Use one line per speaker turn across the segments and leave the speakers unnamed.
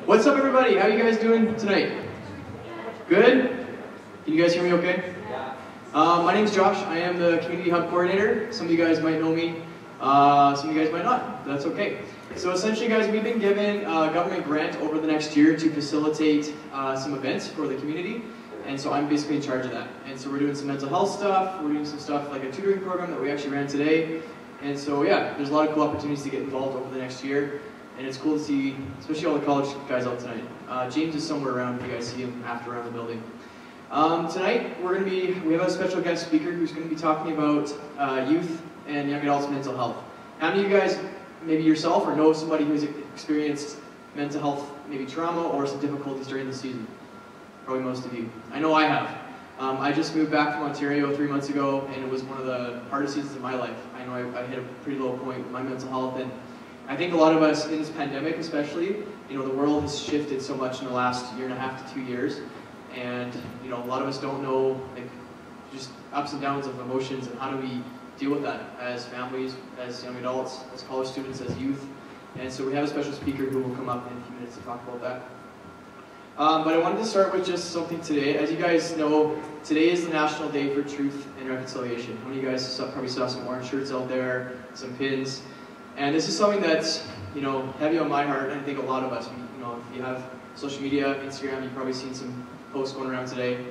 What's up, everybody? How are you guys doing tonight? Good? Can you guys hear me okay? My name's Josh. I am the Community Hub Coordinator. Some of you guys might know me. Some of you guys might not. That's okay. So essentially, guys, we've been given a government grant over the next year to facilitate some events for the community. And so I'm basically in charge of that. And so we're doing some mental health stuff. We're doing some stuff like a tutoring program that we actually ran today. And so, yeah, there's a lot of cool opportunities to get involved over the next year. And it's cool to see, especially all the college guys out tonight. James is somewhere around if you guys see him after around the building. Tonight, we have a special guest speaker who's going to be talking about youth and young adults' mental health. How many of you guys, maybe yourself or know somebody who's experienced mental health, maybe trauma or some difficulties during the season? Probably most of you. I know I have. I just moved back from Ontario 3 months ago, and it was one of the hardest seasons of my life. I know I hit a pretty low point with my mental health, and I think a lot of us in this pandemic especially, you know, the world has shifted so much in the last 1.5 to 2 years, and you know, a lot of us don't know, like, just ups and downs of emotions and how do we deal with that as families, as young adults, as college students, as youth. And so we have a special speaker who will come up in a few minutes to talk about that. But I wanted to start with just something today. As you guys know, today is the National Day for Truth and Reconciliation. How many of you guys probably saw some orange shirts out there, some pins? And this is something that's, you know, heavy on my heart, and I think a lot of us, you know, if you have social media, Instagram, you've probably seen some posts going around today.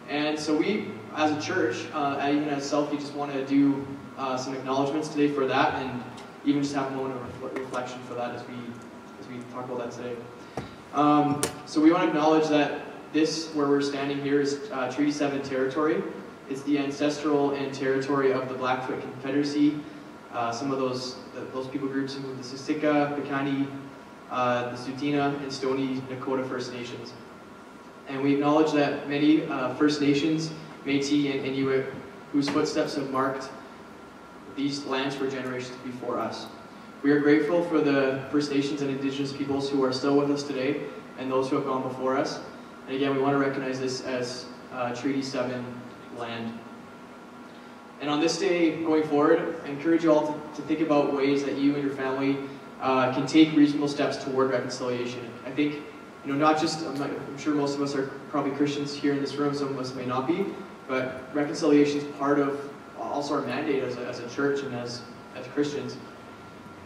And so we, as a church, even as Selfie, just want to do some acknowledgments today for that, and even just have a moment of reflection for that as we talk about that today. So we want to acknowledge that this, where we're standing here, is Treaty 7 territory. It's the ancestral and territory of the Blackfoot Confederacy. Some of those people groups include the Siksika, Piikani, the Tsuut'ina, and Stoney Nakoda First Nations. And we acknowledge that many First Nations, Métis, and Inuit, whose footsteps have marked these lands for generations before us. We are grateful for the First Nations and Indigenous peoples who are still with us today, and those who have gone before us. And again, we want to recognize this as Treaty 7 land. And on this day going forward, I encourage you all to think about ways that you and your family can take reasonable steps toward reconciliation. I think, you know, not just, I'm sure most of us are probably Christians here in this room, some of us may not be, but reconciliation is part of also our mandate as a church and as Christians.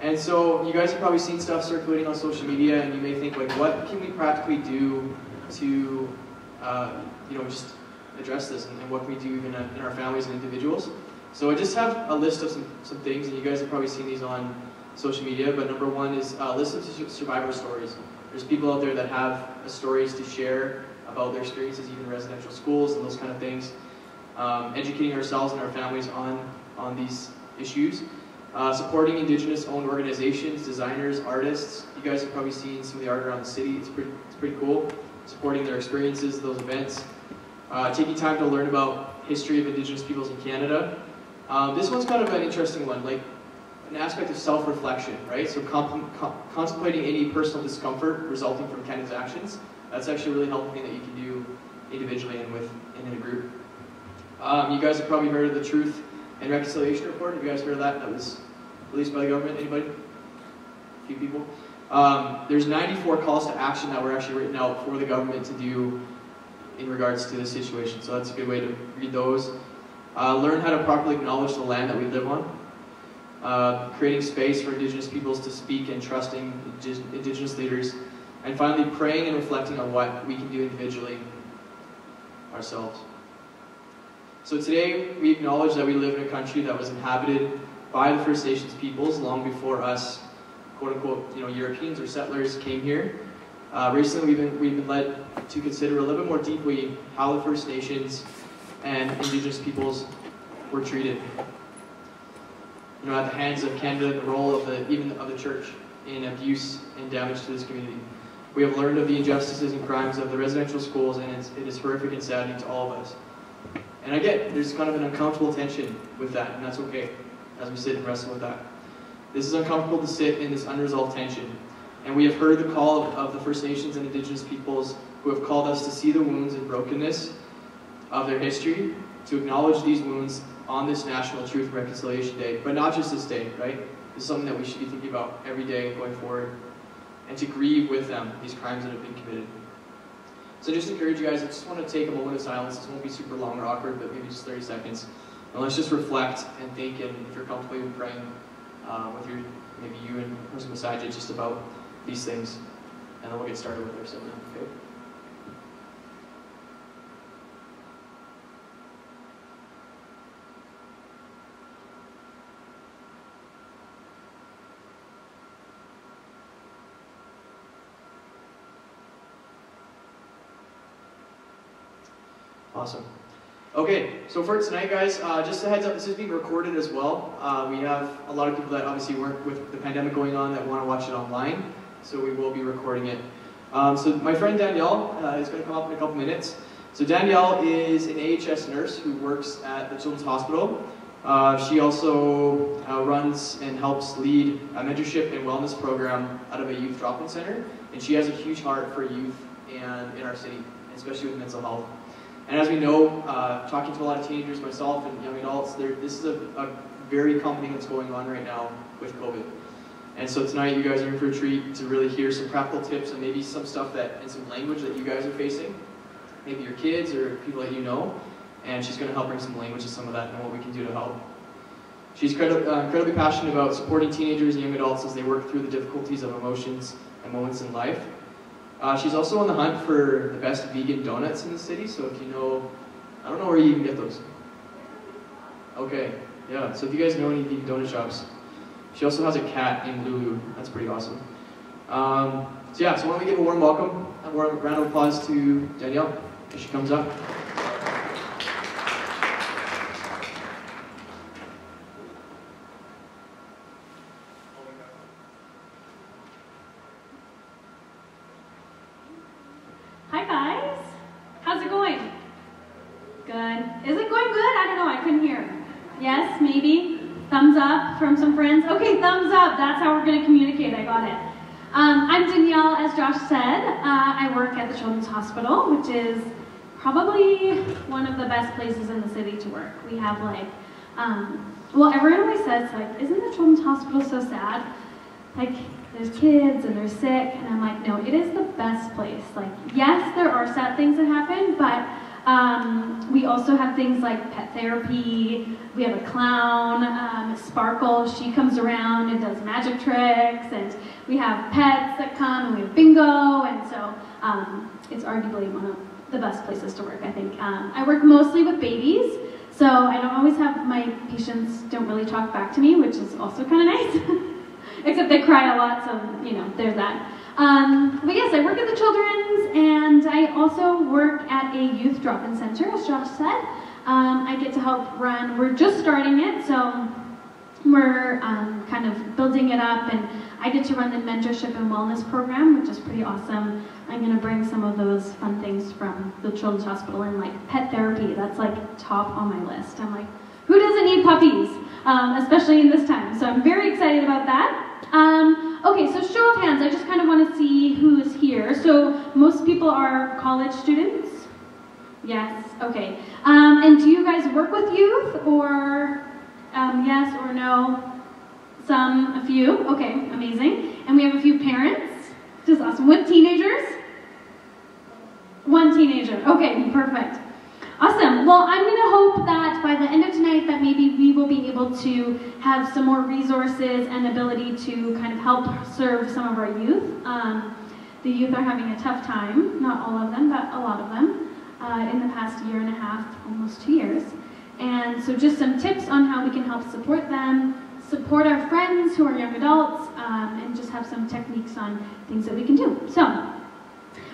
And so you guys have probably seen stuff circulating on social media, and you may think, like, what can we practically do to, you know, just address this, and what can we do even in our families and individuals? So I just have a list of some things, and you guys have probably seen these on social media, but number one is listen to survivor stories. There's people out there that have stories to share about their experiences, even in residential schools and those kind of things. Educating ourselves and our families on these issues. Supporting Indigenous-owned organizations, designers, artists. You guys have probably seen some of the art around the city. It's pretty cool. Supporting their experiences, those events. Taking time to learn about history of Indigenous peoples in Canada. This one's kind of an interesting one, like an aspect of self-reflection, right? So contemplating any personal discomfort resulting from Canada's actions. That's actually a really helpful thing that you can do individually and in a group. You guys have probably heard of the Truth and Reconciliation Report. Have you guys heard of that? That was released by the government. Anybody? A few people. There's 94 calls to action that were actually written out for the government to do in regards to this situation. So that's a good way to read those. Learn how to properly acknowledge the land that we live on. Creating space for Indigenous peoples to speak and trusting Indigenous leaders. And finally, praying and reflecting on what we can do individually ourselves. So today, we acknowledge that we live in a country that was inhabited by the First Nations peoples long before us, quote-unquote, you know, Europeans or settlers came here. Recently, we've been led to consider a little bit more deeply how the First Nations and Indigenous peoples were treated, you know, at the hands of Canada, and the role of even of the church in abuse and damage to this community. We have learned of the injustices and crimes of the residential schools, and it is horrific and saddening to all of us. And I get there's kind of an uncomfortable tension with that, and that's okay as we sit and wrestle with that. This is uncomfortable to sit in this unresolved tension. And we have heard the call of the First Nations and Indigenous peoples who have called us to see the wounds and brokenness of their history, to acknowledge these wounds on this National Truth and Reconciliation Day. But not just this day, right? This is something that we should be thinking about every day going forward. and to grieve with them these crimes that have been committed. So just encourage you guys, I just want to take a moment of silence. This won't be super long or awkward, but maybe just 30 seconds. And let's just reflect and think, and if you're comfortable even praying with maybe you and the person beside you, just about these things. And then we'll get started with our sermon, okay? Awesome. Okay, so for tonight, guys, just a heads up, this is being recorded as well. We have a lot of people that obviously weren't with the pandemic going on that want to watch it online, so we will be recording it. So my friend Danielle is going to come up in a couple minutes. So Danielle is an AHS nurse who works at the Children's Hospital. She also runs and helps lead a mentorship and wellness program out of a youth drop-in center, and she has a huge heart for youth and in our city, especially with mental health. And as we know, talking to a lot of teenagers, myself, and young adults, this is a very common thing that's going on right now with COVID. And so tonight you guys are in for a treat to really hear some practical tips and maybe some stuff and some language that you guys are facing, maybe your kids or people that you know, and she's going to help bring some language to some of that and what we can do to help. She's incredibly passionate about supporting teenagers and young adults as they work through the difficulties of emotions and moments in life. She's also on the hunt for the best vegan donuts in the city, so if you know, I don't know where you even get those. Okay, yeah, so if you guys know any vegan donut shops. She also has a cat named Lulu. That's pretty awesome. So yeah, so why don't we give a warm welcome, a warm round of applause to Danielle as she comes up.
Hi guys, how's it going? Good. Is it going good? I don't know, I couldn't hear. Yes, maybe? Thumbs up from some friends? Okay, thumbs up, that's how we're going to communicate, I got it. I'm Danielle, as Josh said. I work at the Children's Hospital, which is probably one of the best places in the city to work. We have well, everyone always says, isn't the Children's Hospital so sad? There's kids and they're sick, and I'm like, no, it is the best place. Yes, there are sad things that happen, but we also have things like pet therapy. We have a clown, Sparkle. She comes around and does magic tricks, and we have pets that come, and we have bingo, and so it's arguably one of the best places to work, I think. I work mostly with babies, so I don't always have, my patients don't really talk back to me, which is also kind of nice. Except they cry a lot, so, there's that. But yes, I work at the Children's, and I also work at a youth drop-in center, as Josh said. I get to help run, we're just starting it, so we're kind of building it up, and I get to run the mentorship and wellness program, which is pretty awesome. I'm going to bring some of those fun things from the Children's Hospital in, pet therapy. That's top on my list. I'm like, who doesn't need puppies? Especially in this time. So I'm very excited about that. Okay, so show of hands, I just kind of want to see who's here. So most people are college students? Yes, okay. And do you guys work with youth, or yes or no? Some, a few, okay, amazing. And we have a few parents, just awesome. With teenagers? One teenager, okay, perfect. Awesome. Well, I'm going to hope that by the end of tonight that maybe we will be able to have some more resources and ability to kind of help serve some of our youth. The youth are having a tough time, not all of them, but a lot of them, in the past year and a half, almost 2 years. And so just some tips on how we can help support them, support our friends who are young adults, and just have some techniques on things that we can do. So,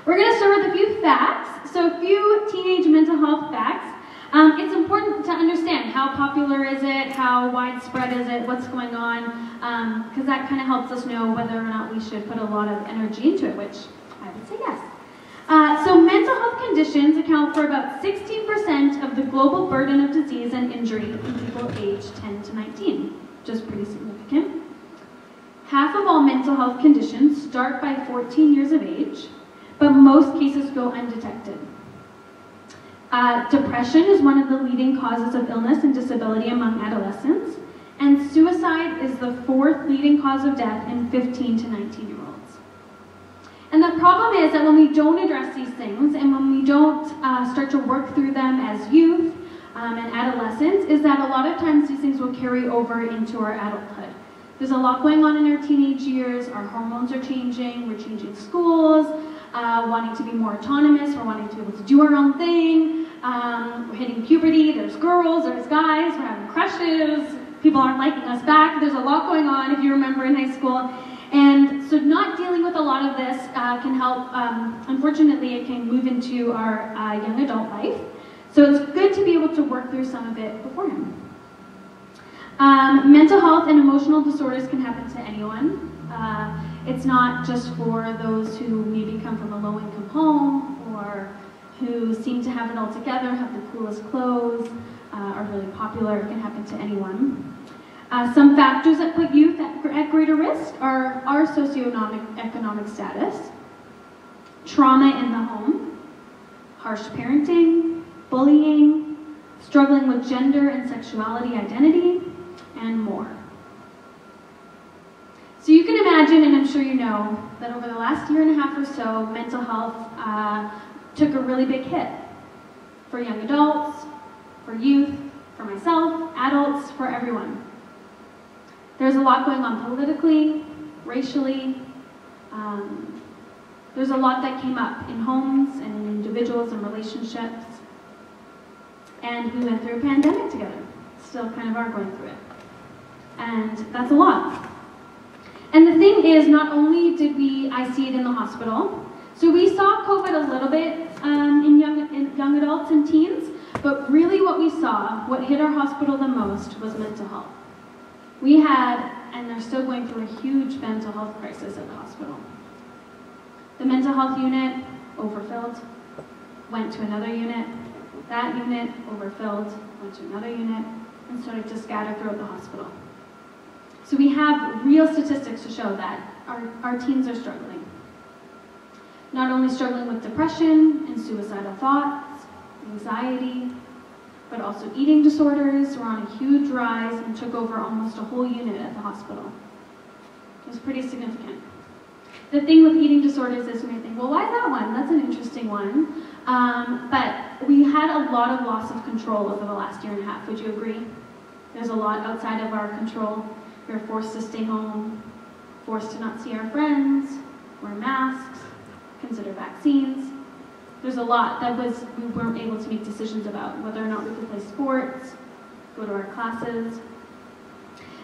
we're going to start with a few facts. So a few teenage mental health facts. It's important to understand how popular is it, how widespread is it, what's going on, because that kind of helps us know whether or not we should put a lot of energy into it, which I would say yes. So mental health conditions account for about 16% of the global burden of disease and injury in people aged 10 to 19, which is pretty significant. Half of all mental health conditions start by 14 years of age, but most cases go undetected. Depression is one of the leading causes of illness and disability among adolescents, and suicide is the 4th leading cause of death in 15 to 19-year-olds. And the problem is that when we don't address these things and when we don't start to work through them as youth and adolescents, is that a lot of times these things will carry over into our adulthood. There's a lot going on in our teenage years. Our hormones are changing. We're changing schools, wanting to be more autonomous. We're wanting to be able to do our own thing. We're hitting puberty. There's girls, there's guys. We're having crushes. People aren't liking us back. There's a lot going on, if you remember, in high school. And so not dealing with a lot of this can help. Unfortunately, it can move into our young adult life. So it's good to be able to work through some of it beforehand. Mental health and emotional disorders can happen to anyone. It's not just for those who maybe come from a low-income home or who seem to have it all together, have the coolest clothes, are really popular. It can happen to anyone. Some factors that put youth at greater risk are our socioeconomic status, trauma in the home, harsh parenting, bullying, struggling with gender and sexuality identity, and more. So you can imagine, and I'm sure you know, that over the last year and a half or so, mental health took a really big hit for young adults, for youth, for myself, adults, for everyone. There's a lot going on politically, racially. There's a lot that came up in homes and in individuals and relationships. And we went through a pandemic together. Still kind of are going through it. And that's a lot. And the thing is, not only did I see it in the hospital, so we saw COVID a little bit in young adults and teens, but really what we saw, what hit our hospital the most, was mental health. We had, and they're still going through a huge mental health crisis at the hospital. The mental health unit, overfilled, went to another unit. That unit, overfilled, went to another unit, and started to scatter throughout the hospital. So we have real statistics to show that our teens are struggling. Not only struggling with depression and suicidal thoughts, anxiety, but also eating disorders were on a huge rise and took over almost a whole unit at the hospital. It was pretty significant. The thing with eating disorders is we may think, well, why that one? That's an interesting one. But we had a lot of loss of control over the last year and a half. Would you agree? There's a lot outside of our control. We were forced to stay home, forced to not see our friends, wear masks, consider vaccines. There's a lot that we weren't able to make decisions about, whether or not we could play sports, go to our classes.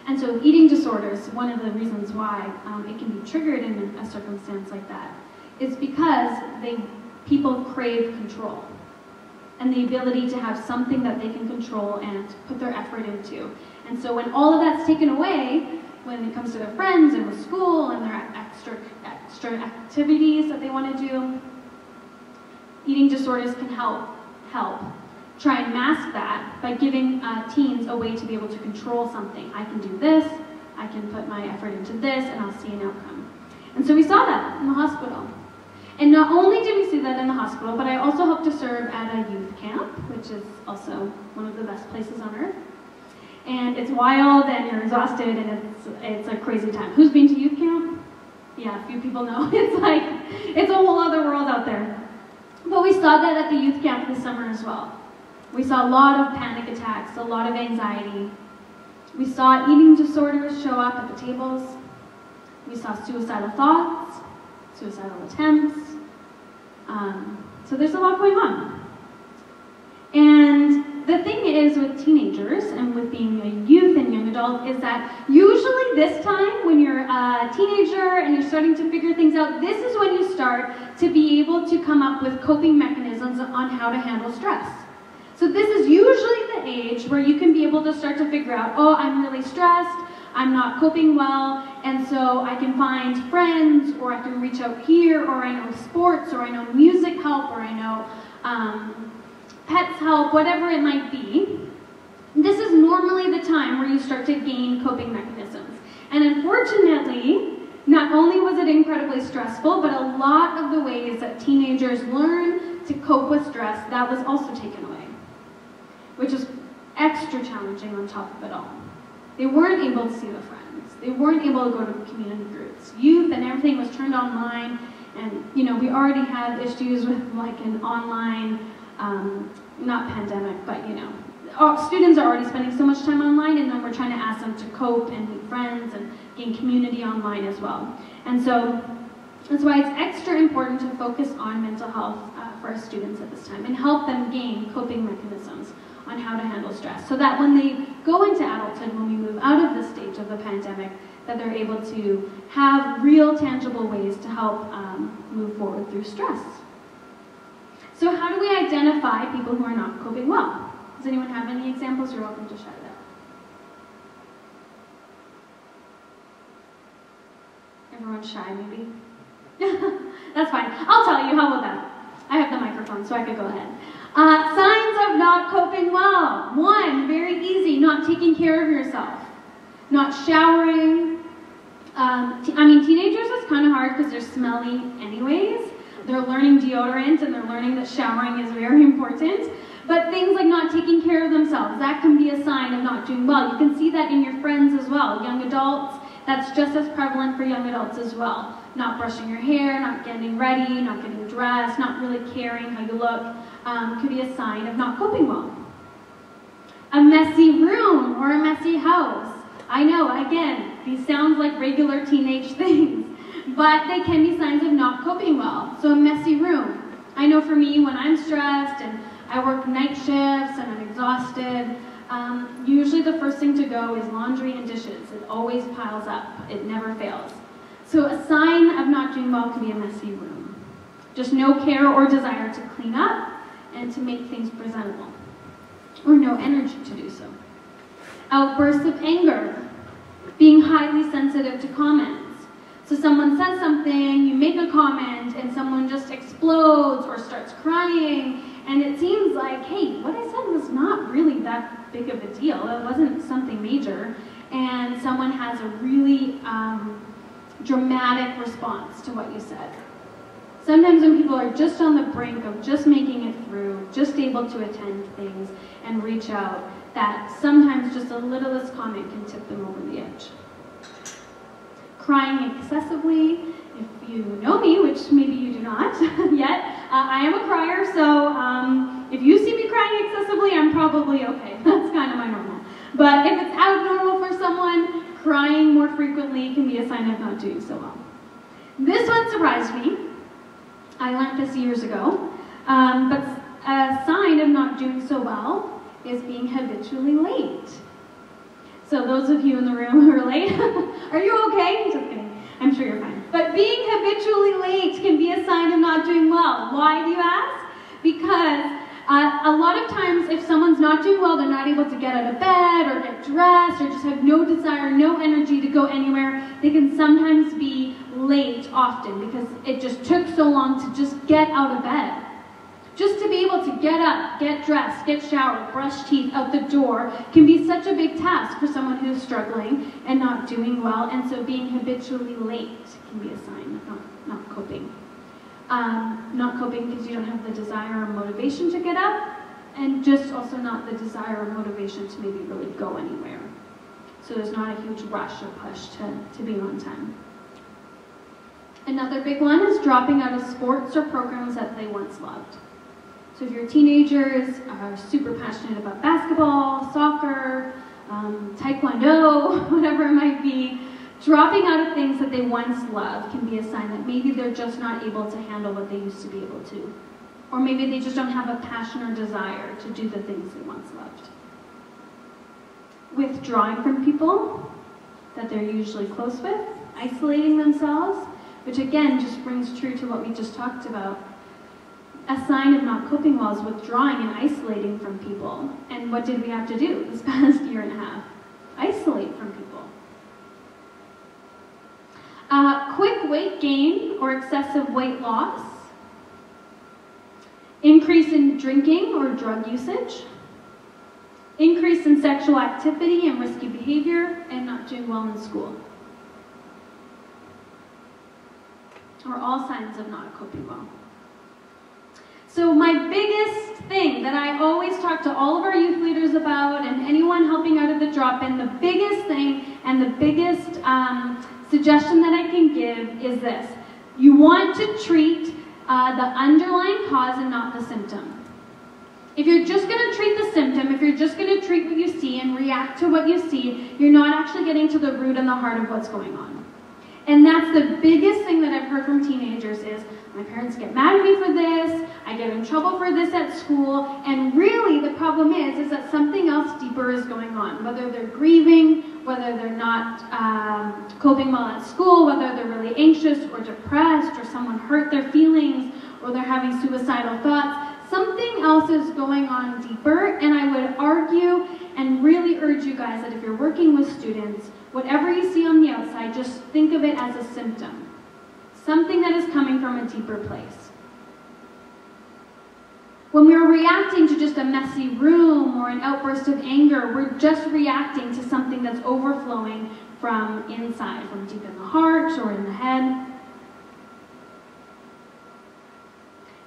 And so eating disorders, one of the reasons why it can be triggered in a circumstance like that is because people crave control and the ability to have something that they can control and put their effort into. And so when all of that's taken away, when it comes to their friends and with school and their extra activities that they want to do, eating disorders can help try and mask that by giving teens a way to be able to control something. I can do this, I can put my effort into this, and I'll see an outcome. And so we saw that in the hospital. And not only did we see that in the hospital, but I also hope to serve at a youth camp, which is also one of the best places on earth. And it's wild, and you're exhausted, and it's a crazy time. Who's been to youth camp? Yeah, a few people know. It's a whole other world out there. But we saw that at the youth camp this summer as well. We saw a lot of panic attacks, a lot of anxiety. We saw eating disorders show up at the tables. We saw suicidal thoughts, suicidal attempts. So there's a lot going on. And the thing is with teenagers and with being a youth and young adult is that usually this time when you're a teenager and you're starting to figure things out, this is when you start to be able to come up with coping mechanisms on how to handle stress. So this is usually the age where you can be able to start to figure out, oh, I'm really stressed, I'm not coping well, and so I can find friends, or I can reach out here, or I know sports, or I know music help, or I know pets help, whatever it might be. This is normally the time where you start to gain coping mechanisms. And unfortunately, not only was it incredibly stressful, but a lot of the ways that teenagers learn to cope with stress, that was also taken away, which is extra challenging on top of it all. They weren't able to see their friends. They weren't able to go to community groups. Youth and everything was turned online, And, you know, we already have issues with like an online, not pandemic, but, you know, students are already spending so much time online, and then we're trying to ask them to cope and meet friends and gain community online as well. And so that's why it's extra important to focus on mental health for our students at this time and help them gain coping mechanisms on how to handle stress, so that when they go into adulthood, when we move out of this stage of the pandemic, that they're able to have real, tangible ways to help move forward through stress. So how do we identify people who are not coping well? Does anyone have any examples? You're welcome to shout it out. Everyone's shy, maybe? That's fine. I'll tell you. How about that? I have the microphone, so I could go ahead. Signs of not coping well. 1, very easy, not taking care of yourself. Not showering. Teenagers is kind of hard because they're smelly anyways. They're learning deodorant and they're learning that showering is very important. But things like not taking care of themselves, that can be a sign of not doing well. You can see that in your friends as well. Young adults, that's just as prevalent for young adults as well. Not brushing your hair, not getting ready, not getting dressed, not really caring how you look, could be a sign of not coping well. A messy room or a messy house. I know, again, these sound like regular teenage things, but they can be signs of not coping well. So a messy room. I know for me, when I'm stressed and I work night shifts and I'm exhausted, usually the first thing to go is laundry and dishes. It always piles up. It never fails. So a sign of not doing well can be a messy room. Just no care or desire to clean up and to make things presentable, or no energy to do so. Outbursts of anger, being highly sensitive to comments. So someone says something, you make a comment, and someone just explodes or starts crying, and it seems like, hey, what I said was not really that big of a deal. It wasn't something major, and someone has a really dramatic response to what you said. Sometimes when people are just on the brink of just making it through, just able to attend things and reach out, that sometimes just a littlest comment can tip them over the edge. Crying excessively. If you know me, which maybe you do not yet, I am a crier, so if you see me crying excessively, I'm probably okay. That's kind of my normal. But if it's out of normal for someone, crying more frequently can be a sign of not doing so well. This one surprised me. I learned this years ago, but a sign of not doing so well is being habitually late. So those of you in the room who are late, are you okay? Just kidding. I'm sure you're fine. But being habitually late can be a sign of not doing well. Why, do you ask? Because a lot of times if someone's not doing well, they're not able to get out of bed or get dressed or just have no desire, no energy to go anywhere, they can sometimes be late often because it just took so long to just get out of bed. Just to be able to get up, get dressed, get showered, brush teeth, out the door can be such a big task for someone who's struggling and not doing well, and so being habitually late can be a sign of not coping. Not coping because you don't have the desire or motivation to get up, and just also not the desire or motivation to maybe really go anywhere. So there's not a huge rush or push to be on time. Another big one is dropping out of sports or programs that they once loved. So if your teenagers are super passionate about basketball, soccer, taekwondo, whatever it might be, dropping out of things that they once loved can be a sign that maybe they're just not able to handle what they used to be able to. Or maybe they just don't have a passion or desire to do the things they once loved. Withdrawing from people that they're usually close with, isolating themselves, which again just brings true to what we just talked about. A sign of not coping well is withdrawing and isolating from people. And what did we have to do this past year and a half? Isolate from people. Quick weight gain or excessive weight loss. Increase in drinking or drug usage. Increase in sexual activity and risky behavior, and not doing well in school. Are all signs of not coping well. So my biggest thing that I always talk to all of our youth leaders about, and anyone helping out at the drop-in, the biggest thing and the biggest suggestion that I can give is this. You want to treat the underlying cause and not the symptom. If you're just going to treat the symptom, if you're just going to treat what you see and react to what you see, you're not actually getting to the root and the heart of what's going on. And that's the biggest thing that I've heard from teenagers is, my parents get mad at me for this, I get in trouble for this at school, and really the problem is that something else deeper is going on. Whether they're grieving, whether they're not coping well at school, whether they're really anxious or depressed, or someone hurt their feelings, or they're having suicidal thoughts, something else is going on deeper, and I would argue and really urge you guys that if you're working with students, whatever you see on the outside, just think of it as a symptom. Something that is coming from a deeper place. When we're reacting to just a messy room or an outburst of anger, we're just reacting to something that's overflowing from inside, from deep in the heart or in the head.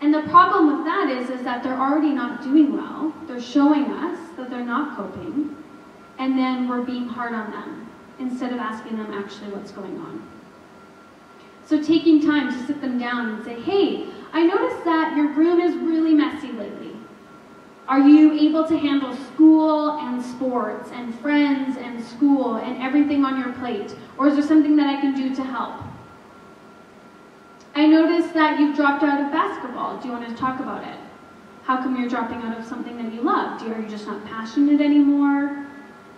And the problem with that is that they're already not doing well. They're showing us that they're not coping, and then we're being hard on them instead of asking them actually what's going on. So taking time to sit them down and say, hey, I noticed that your room is really messy lately. Are you able to handle school and sports and friends and school and everything on your plate? Or is there something that I can do to help? I noticed that you've dropped out of basketball. Do you want to talk about it? How come you're dropping out of something that you loved? Are you just not passionate anymore?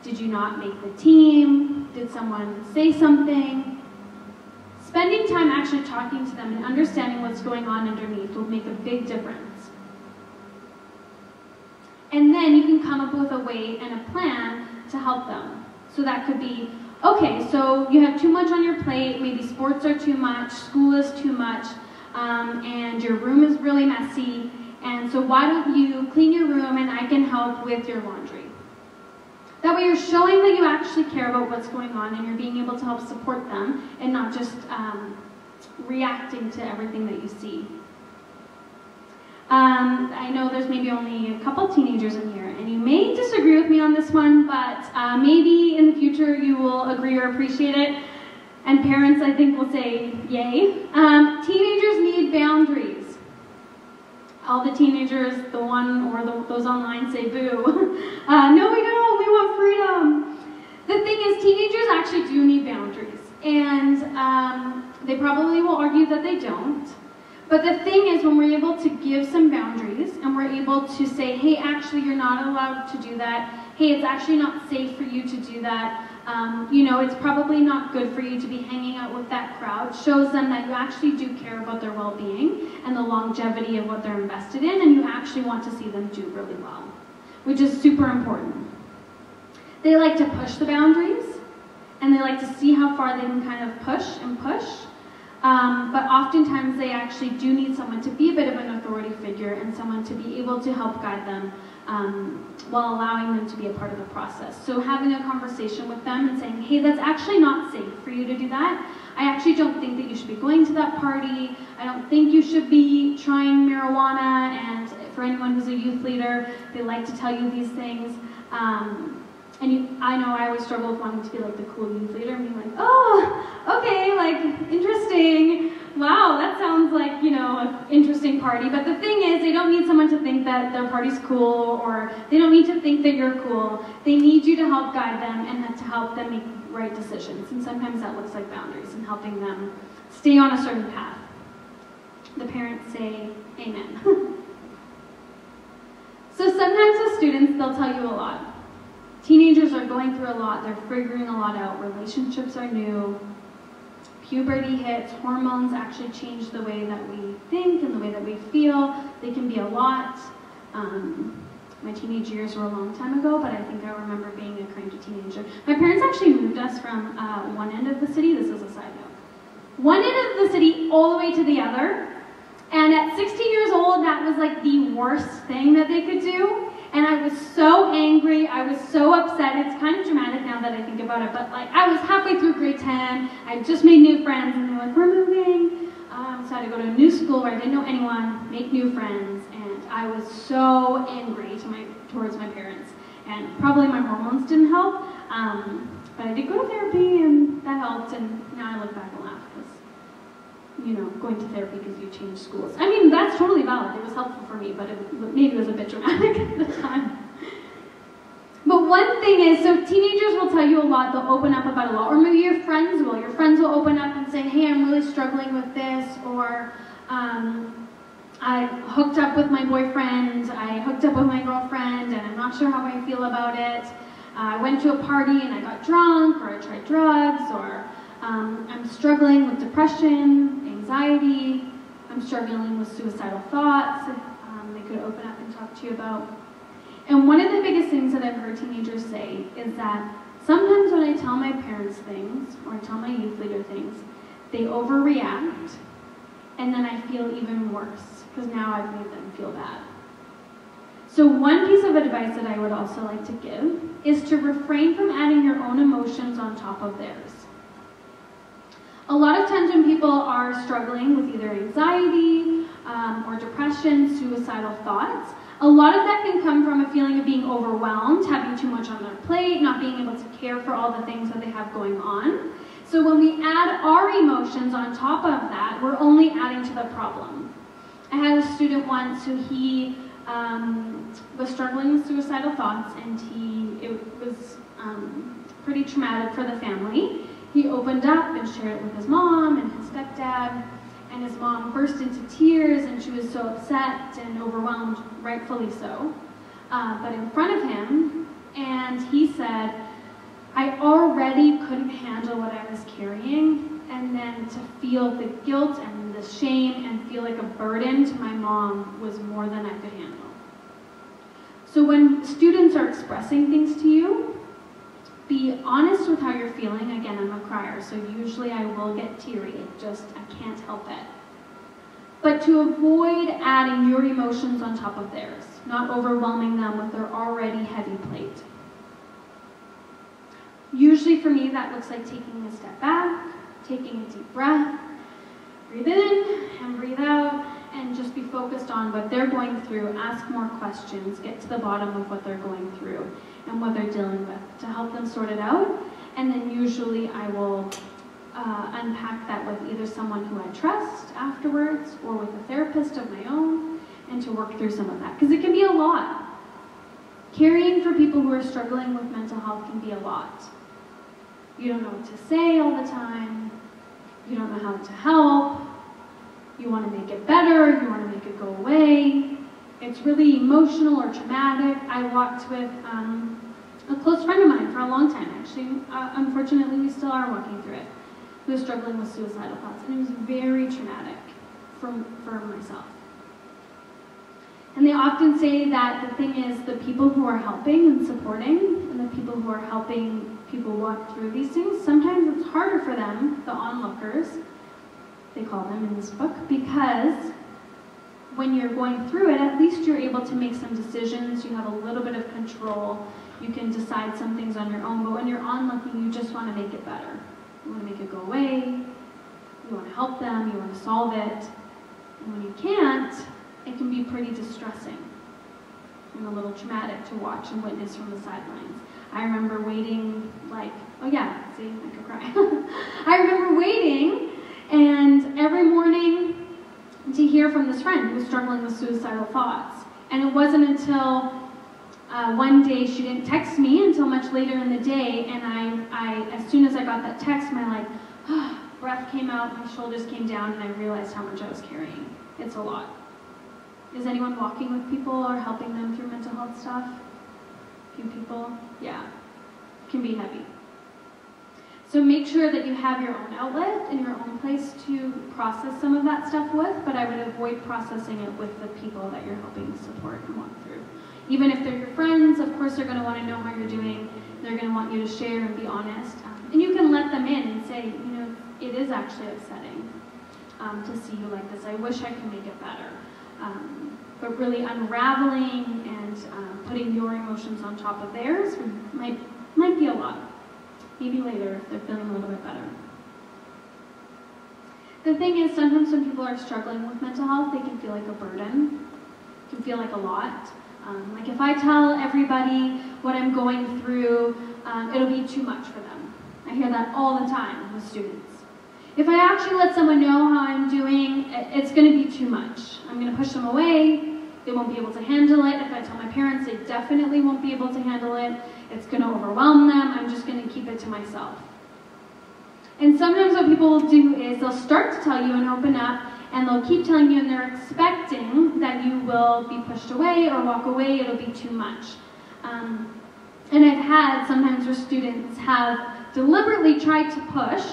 Did you not make the team? Did someone say something? Spending time actually talking to them and understanding what's going on underneath will make a big difference. And then you can come up with a way and a plan to help them. So that could be, okay, so you have too much on your plate, maybe sports are too much, school is too much, and your room is really messy, and so why don't you clean your room and I can help with your laundry. That way you're showing that you actually care about what's going on and you're being able to help support them and not just reacting to everything that you see. I know there's maybe only a couple teenagers in here, and you may disagree with me on this one, but maybe in the future you will agree or appreciate it. And parents, I think, will say, yay. Teenagers need boundaries. All the teenagers, the one or those online say boo. No, we don't. We want freedom. The thing is, teenagers actually do need boundaries. And they probably will argue that they don't. But the thing is, when we're able to give some boundaries and we're able to say, hey, actually, you're not allowed to do that. Hey, it's actually not safe for you to do that. It's probably not good for you to be hanging out with that crowd. Shows them that you actually do care about their well-being and the longevity of what they're invested in, and you actually want to see them do really well, which is super important. They like to push the boundaries, and they like to see how far they can kind of push and push. But oftentimes they actually do need someone to be a bit of an authority figure and someone to be able to help guide them while allowing them to be a part of the process. So having a conversation with them and saying, hey, that's actually not safe for you to do that. I actually don't think that you should be going to that party. I don't think you should be trying marijuana. And for anyone who's a youth leader, they like to tell you these things. I know I always struggle with wanting to be like the cool youth leader and being like, oh, okay, like, interesting. Wow, that sounds like, an interesting party. But the thing is, they don't need someone to think that their party's cool, or they don't need to think that you're cool. They need you to help guide them and to help them make right decisions. And sometimes that looks like boundaries and helping them stay on a certain path. The parents say, amen. So sometimes with students, they'll tell you a lot. Teenagers are going through a lot, they're figuring a lot out, relationships are new, puberty hits, hormones actually change the way that we think and the way that we feel. They can be a lot. My teenage years were a long time ago, but I think I remember being a cranky teenager. My parents actually moved us from one end of the city, this is a side note, one end of the city all the way to the other, and at 16 years old, that was like the worst thing that they could do. And I was so angry, I was so upset. It's kind of dramatic now that I think about it, but like I was halfway through grade 10, I just made new friends, and they're like, we're moving. So I had to go to a new school where I didn't know anyone, make new friends, and I was so angry towards my parents. And probably my hormones didn't help, but I did go to therapy, and that helped, and now I look back and laugh, because, going to therapy because you changed schools. I mean, that's totally valid. It was helpful for me, but maybe it was a bit dramatic at the time. But one thing is, so teenagers will tell you a lot, they'll open up about a lot, or maybe your friends will. Your friends will open up and say, hey, I'm really struggling with this, or I hooked up with my boyfriend, I hooked up with my girlfriend, and I'm not sure how I feel about it. I went to a party and I got drunk, or I tried drugs, or I'm struggling with depression, anxiety, I'm struggling with suicidal thoughts. They could open up and talk to you about. And one of the biggest things that I've heard teenagers say is that sometimes when I tell my parents things, or I tell my youth leader things, they overreact, and then I feel even worse, because now I've made them feel bad. So one piece of advice that I would also like to give is to refrain from adding your own emotions on top of theirs. A lot of times when people are struggling with either anxiety or depression, suicidal thoughts, a lot of that can come from a feeling of being overwhelmed, having too much on their plate, not being able to care for all the things that they have going on. So when we add our emotions on top of that, we're only adding to the problem. I had a student once who he was struggling with suicidal thoughts, and it was pretty traumatic for the family. He opened up and shared it with his mom and his stepdad, and his mom burst into tears, and she was so upset and overwhelmed, rightfully so, but in front of him, and he said, I already couldn't handle what I was carrying, and then to feel the guilt and the shame and feel like a burden to my mom was more than I could handle. So when students are expressing things to you, be honest with how you're feeling. Again, I'm a crier, so usually I will get teary. I can't help it. But to avoid adding your emotions on top of theirs, not overwhelming them with their already heavy plate. Usually for me, that looks like taking a step back, taking a deep breath, breathe in and breathe out, and just be focused on what they're going through, ask more questions, get to the bottom of what they're going through and what they're dealing with to help them sort it out. And then usually I will unpack that with either someone who I trust afterwards or with a therapist of my own, and to work through some of that, because it can be a lot. Caring for people who are struggling with mental health can be a lot. You don't know what to say all the time. You don't know how to help. You want to make it better. You want to make it go away. It's really emotional or traumatic. I walked with a close friend of mine for a long time, actually. Unfortunately, we still are walking through it. Who was struggling with suicidal thoughts, and it was very traumatic for myself. And they often say that the thing is, the people who are helping and supporting, and the people who are helping people walk through these things, sometimes it's harder for them, the onlookers, they call them in this book, because when you're going through it, at least you're able to make some decisions, you have a little bit of control, you can decide some things on your own, but when you're onlooking, you just want to make it better. You want to make it go away, you want to help them, you want to solve it, and when you can't, it can be pretty distressing and a little traumatic to watch and witness from the sidelines. I remember waiting, oh yeah, see, I could cry. I remember waiting, and every morning to hear from this friend who was struggling with suicidal thoughts. And it wasn't until one day she didn't text me until much later in the day, and I as soon as I got that text, my breath came out, my shoulders came down, and I realized how much I was carrying. It's a lot. Is anyone walking with people or helping them through mental health stuff? A few people? Yeah. It can be heavy. So make sure that you have your own outlet and your own place to process some of that stuff with, but I would avoid processing it with the people that you're helping support and walk through. Even if they're your friends, of course they're going to want to know how you're doing. They're going to want you to share and be honest. And you can let them in and say, it is actually upsetting to see you like this. I wish I could make it better. But really unraveling and putting your emotions on top of theirs might be a lot. Maybe later if they're feeling a little bit better. The thing is, sometimes when people are struggling with mental health, they can feel like a burden. It can feel like a lot. Like if I tell everybody what I'm going through, it'll be too much for them. I hear that all the time with students. If I actually let someone know how I'm doing, too much. I'm going to push them away. They won't be able to handle it. If I tell my parents, they definitely won't be able to handle it. It's going to overwhelm them. I'm just going to keep it to myself. And sometimes what people will do is they'll start to tell you and open up, and they'll keep telling you, and they're expecting that you will be pushed away or walk away. It'll be too much. And I've had sometimes where students have deliberately tried to push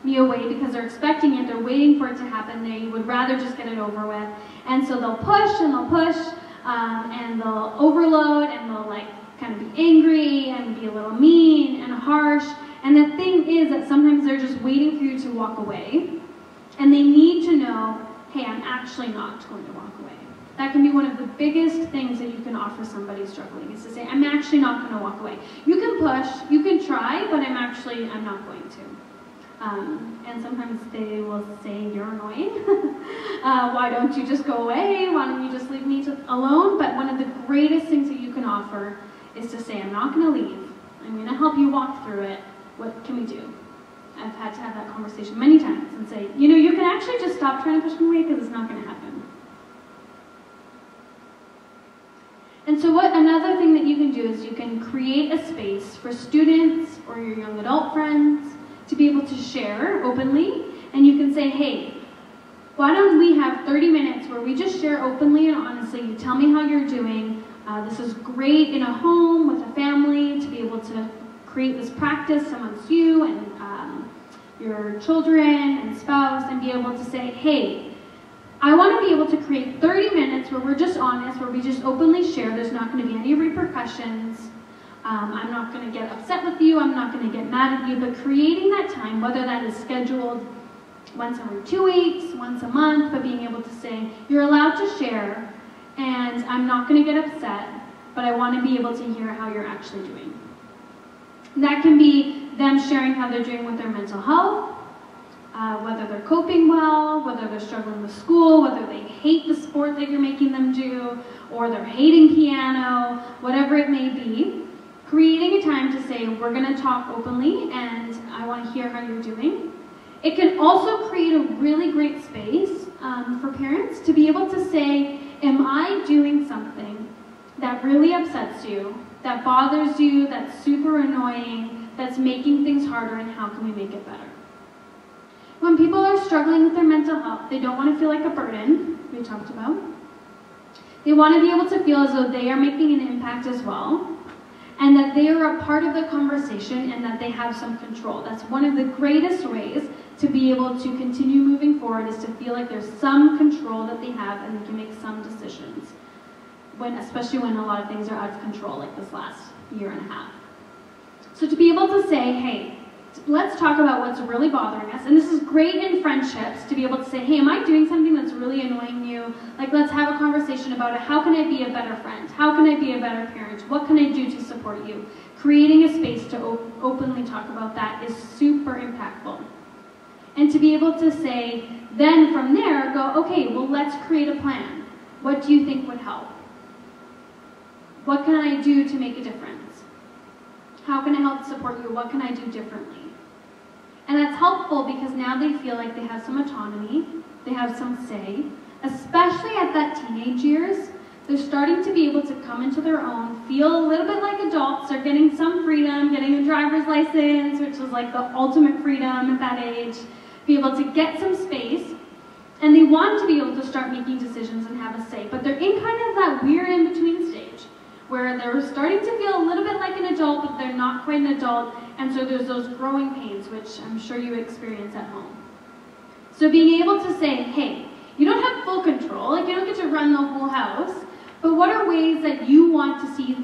me away because they're expecting it, they're waiting for it to happen, they would rather just get it over with. And so they'll push and they'll push, and they'll overload, and they'll like kind of be angry and be a little mean and harsh. And the thing is that sometimes they're just waiting for you to walk away, and they need to know, hey, I'm actually not going to walk away. That can be one of the biggest things that you can offer somebody struggling, is to say, I'm actually not going to walk away. You can push, you can try, but I'm not going to. And sometimes they will say, you're annoying. Why don't you just go away? Why don't you just leave me alone? But one of the greatest things that you can offer is to say, I'm not going to leave. I'm going to help you walk through it. What can we do? I've had to have that conversation many times and say, you can actually just stop trying to push me away because it's not going to happen. And so another thing that you can do is you can create a space for students or your young adult friends to be able to share openly, and you can say, hey, why don't we have 30 minutes where we just share openly and honestly, you tell me how you're doing. This is great in a home with a family to be able to create this practice amongst you and your children and spouse, and be able to say, hey, I want to be able to create 30 minutes where we're just honest, where we just openly share. There's not going to be any repercussions. I'm not going to get upset with you. I'm not going to get mad at you. But creating that time, whether that is scheduled once every 2 weeks, once a month, but being able to say, you're allowed to share, and I'm not going to get upset, but I want to be able to hear how you're actually doing. And that can be them sharing how they're doing with their mental health, whether they're coping well, whether they're struggling with school, whether they hate the sport that you're making them do, or they're hating piano, whatever it may be. Creating a time to say, we're going to talk openly, and I want to hear how you're doing. It can also create a really great space for parents to be able to say, am I doing something that really upsets you, that bothers you, that's super annoying, that's making things harder, and how can we make it better? When people are struggling with their mental health, they don't want to feel like a burden, we talked about. They want to be able to feel as though they are making an impact as well, and that they are a part of the conversation and that they have some control. That's one of the greatest ways to be able to continue moving forward, is to feel like there's some control that they have and they can make some decisions, especially when a lot of things are out of control, like this last year and a half. So to be able to say, hey, let's talk about what's really bothering us. And this is great in friendships, to be able to say, hey, am I doing something that's really annoying you? Like, let's have a conversation about it. How can I be a better friend? How can I be a better parent? What can I do to support you? Creating a space to openly talk about that is super impactful. And to be able to say, then from there, go, okay, well, let's create a plan. What do you think would help? What can I do to make a difference? How can I help support you? What can I do differently? And that's helpful because now they feel like they have some autonomy, they have some say, especially at that teenage years. They're starting to be able to come into their own, feel a little bit like adults. They're getting some freedom, getting a driver's license, which is like the ultimate freedom at that age. Be able to get some space, and they want to be able to start making decisions and have a say. But they're in kind of that weird in-between stage, where they're starting to feel a little bit like an adult, but they're not quite an adult, and so there's those growing pains, which I'm sure you experience at home. So being able to say, hey, you don't have full control, like you don't get to run the whole house, but what are ways that you want to see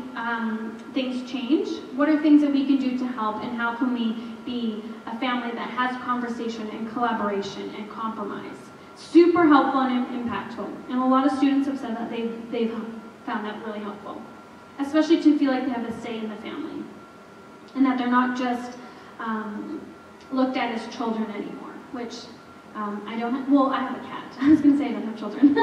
things change? What are things that we can do to help, and how can we be a family that has conversation and collaboration and compromise? Super helpful and impactful, and a lot of students have said that they've found that really helpful, especially to feel like they have a say in the family, and that they're not just looked at as children anymore, which I don't have. Well, I have a cat. I was going to say I don't have children.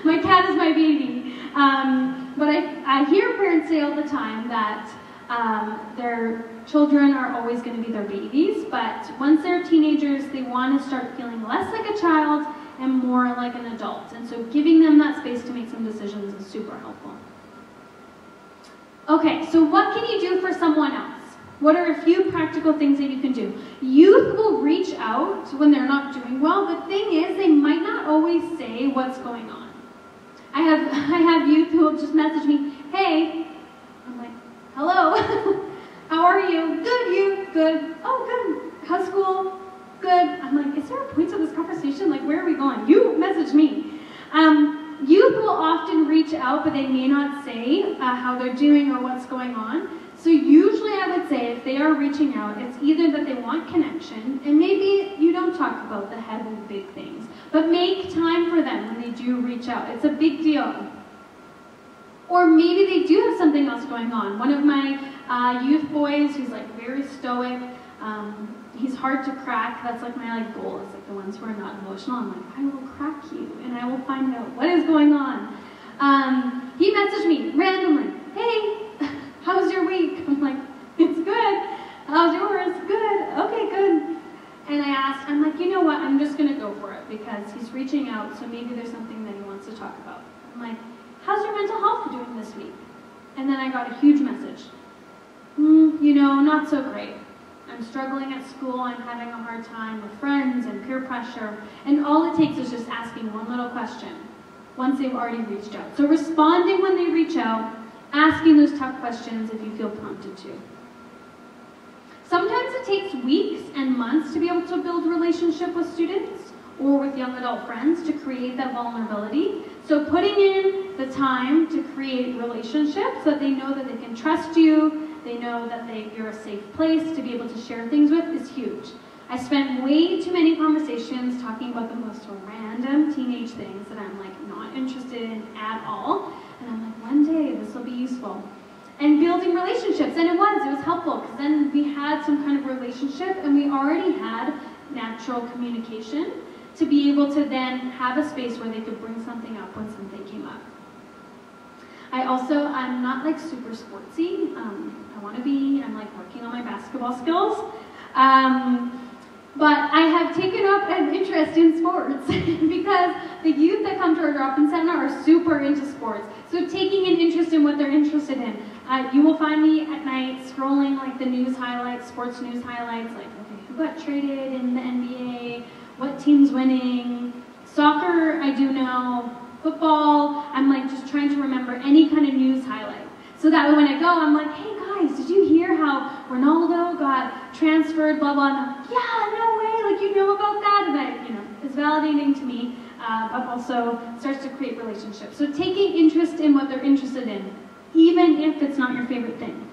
My cat is my baby. But I hear parents say all the time that their children are always going to be their babies, but once they're teenagers, they want to start feeling less like a child am more like an adult. And so giving them that space to make some decisions is super helpful. Okay, so what can you do for someone else? What are a few practical things that you can do? Youth will reach out when they're not doing well. The thing is, they might not always say what's going on. I have youth who will just message me, hey. I'm like, hello. How are you? Good, you? Good. Oh, good. How's school? Good. I'm like, is there a point to this conversation? Like, where are we going? You message me. Youth will often reach out, but they may not say how they're doing or what's going on. So usually I would say if they are reaching out, it's either that they want connection, and maybe you don't talk about the heavy, big things, but make time for them when they do reach out. It's a big deal. Or maybe they do have something else going on. One of my youth boys, who's like very stoic, he's hard to crack. That's like my goal. It's like the ones who are not emotional. I'm like, I will crack you, and I will find out what is going on. He messaged me randomly, hey, how's your week? I'm like, it's good. How's yours? Good. Okay, good. And I asked, I'm like, you know what? I'm just going to go for it because he's reaching out, so maybe there's something that he wants to talk about. I'm like, how's your mental health doing this week? And then I got a huge message. Not so great. I'm struggling at school. I'm having a hard time with friends and peer pressure. And all it takes is just asking one little question once they've already reached out. So responding when they reach out, asking those tough questions if you feel prompted to. Sometimes it takes weeks and months to be able to build a relationship with students or with young adult friends to create that vulnerability. So putting in the time to create relationships so that they know that they can trust you, they know that you're a safe place to be able to share things with is huge. I spent way too many conversations talking about the most random teenage things that I'm not interested in at all. And I'm like, one day this will be useful. And building relationships, and it was helpful because then we had some kind of relationship and we already had natural communication to be able to then have a space where they could bring something up when something came up. I'm not super sportsy. I want to be, I'm working on my basketball skills. But I have taken up an interest in sports because the youth that come to our drop-in center are super into sports. So taking an interest in what they're interested in. You will find me at night scrolling the news highlights, sports news highlights, okay, who got traded in the NBA, what team's winning. Soccer, I do know. Football, I'm just trying to remember any kind of news highlight. So that way when I go, I'm like, hey guys, did you hear how Ronaldo got transferred, blah, blah, and yeah, no way, you know about that? And it's validating to me, but also starts to create relationships. So taking interest in what they're interested in, even if it's not your favorite thing.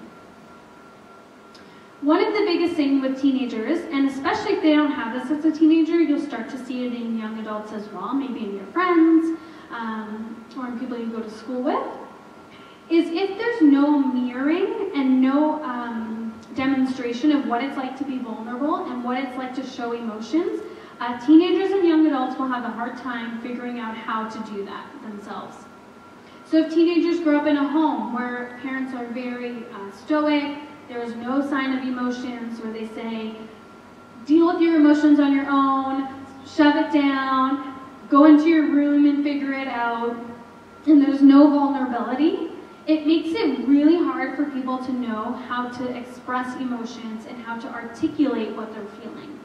One of the biggest things with teenagers, and especially if they don't have this as a teenager, you'll start to see it in young adults as well, maybe in your friends, or in people you go to school with, is if there's no mirroring and no demonstration of what it's like to be vulnerable and what it's like to show emotions, teenagers and young adults will have a hard time figuring out how to do that themselves. So if teenagers grow up in a home where parents are very stoic, there is no sign of emotions, where they say, deal with your emotions on your own, shove it down, go into your room and figure it out, and there's no vulnerability, it makes it really hard for people to know how to express emotions and how to articulate what they're feeling.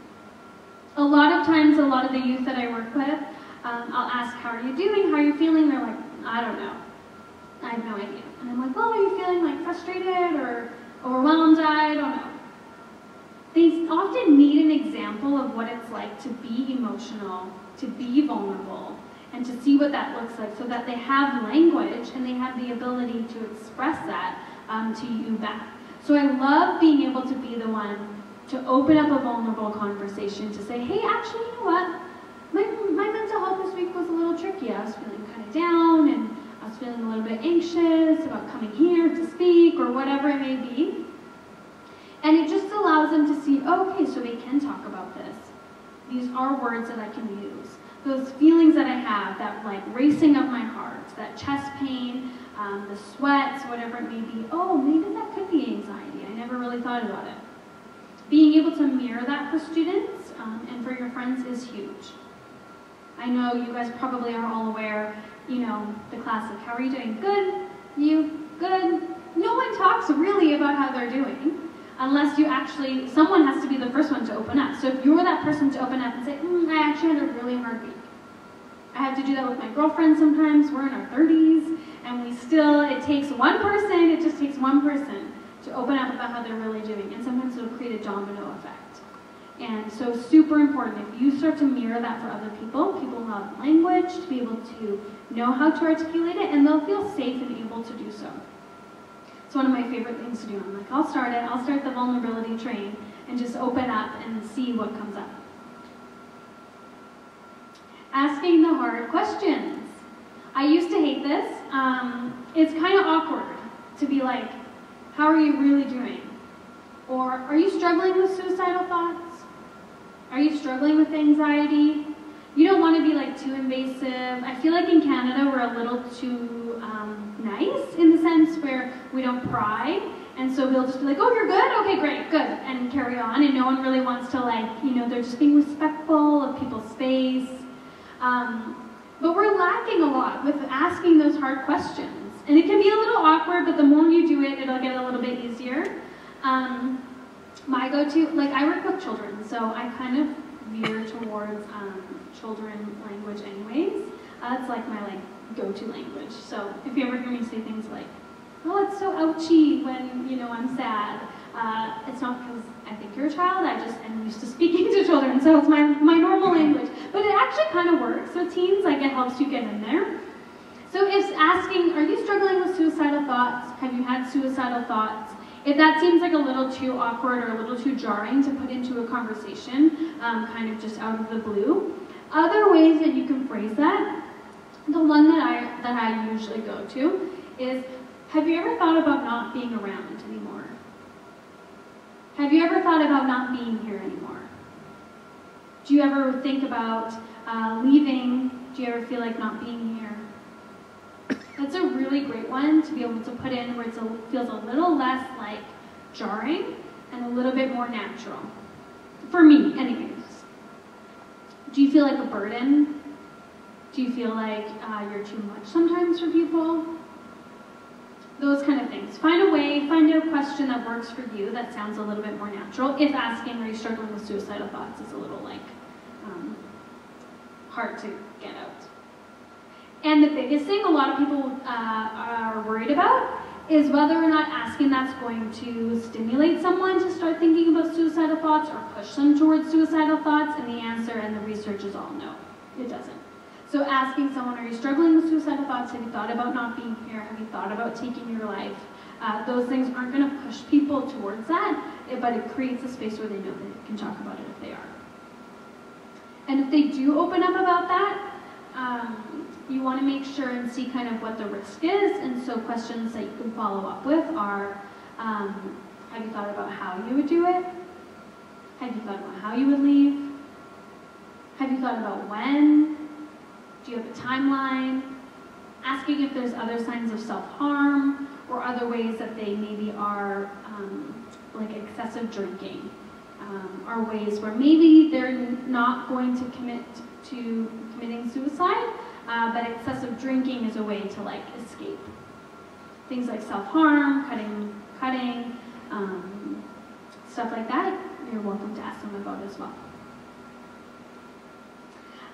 A lot of times, a lot of the youth that I work with, I'll ask, how are you doing? How are you feeling? They're like, I don't know. I have no idea. And I'm like, well, are you feeling frustrated or overwhelmed? I don't know. They often need an example of what it's like to be emotional, to be vulnerable, and to see what that looks like so that they have language and they have the ability to express that to you back. So I love being able to be the one to open up a vulnerable conversation, to say, hey, actually, you know what? My mental health this week was a little tricky. I was feeling kind of down, and I was feeling a little bit anxious about coming here to speak, or whatever it may be. And it just allows them to see, oh, okay, so they can talk about this. These are words that I can use. Those feelings that I have, that racing up my heart, that chest pain, the sweats, whatever it may be, oh, maybe that could be anxiety. I never really thought about it. Being able to mirror that for students and for your friends is huge. I know you guys probably are all aware, you know, the classic, how are you doing? Good? You? Good? No one talks really about how they're doing unless you actually, someone has to be the first one to open up. So if you're that person to open up and say, I actually had a really hard week. I have to do that with my girlfriend sometimes. We're in our 30s, and it takes one person, it just takes one person to open up about how they're really doing. And sometimes it'll create a domino effect. And so super important, if you start to mirror that for other people, people will have language to be able to know how to articulate it, and they'll feel safe and able to do so. It's one of my favorite things to do. I'm like, I'll start the vulnerability train and just open up and see what comes up. Asking the hard questions. I used to hate this. It's kind of awkward to be like, how are you really doing? Or, are you struggling with suicidal thoughts? Are you struggling with anxiety? You don't want to be like too invasive. I feel like in Canada we're a little too nice in the sense where we don't pry. And so we'll just be like, oh, you're good? Okay, great, good. And carry on. And no one really wants to they're just being respectful of people's space. But we're lacking a lot with asking those hard questions. And it can be a little awkward, but the more you do it, it'll get a little bit easier. My go-to, I work with children, so I kind of veer towards children language anyways. It's like my go-to language. So if you ever hear me say things like, oh, it's so ouchy when, I'm sad, it's not because I think you're a child, I just am used to speaking to children, so it's my normal language. But it actually kind of works. So teens, it helps you get in there. So it's asking, are you struggling with suicidal thoughts? Have you had suicidal thoughts? If that seems like a little too awkward or a little too jarring to put into a conversation, kind of just out of the blue, other ways that you can phrase that, the one that I usually go to is, have you ever thought about not being around anymore? Have you ever thought about not being here anymore? Do you ever think about leaving? Do you ever feel like not being here? That's a really great one to be able to put in where it feels a little less jarring and a little bit more natural. For me, anyways. Do you feel like a burden? Do you feel like you're too much sometimes for people? Those kind of things. Find a question that works for you that sounds a little bit more natural. If asking, are you struggling with suicidal thoughts, is a little hard to get out. And the biggest thing a lot of people are worried about is whether or not asking that's going to stimulate someone to start thinking about suicidal thoughts or push them towards suicidal thoughts, and the answer and the research is all no, it doesn't. So asking someone, are you struggling with suicidal thoughts? Have you thought about not being here? Have you thought about taking your life? Those things aren't going to push people towards that, but it creates a space where they know they can talk about it if they are. And if they do open up about that, you want to make sure and see kind of what the risk is, and so questions that you can follow up with are, have you thought about how you would do it? Have you thought about how you would leave? Have you thought about when? Do you have a timeline? Asking if there's other signs of self-harm or other ways that they maybe are excessive drinking, are ways where maybe they're not going to commit to committing suicide, but excessive drinking is a way to escape. Things like self-harm, cutting, stuff like that, you're welcome to ask them about as well.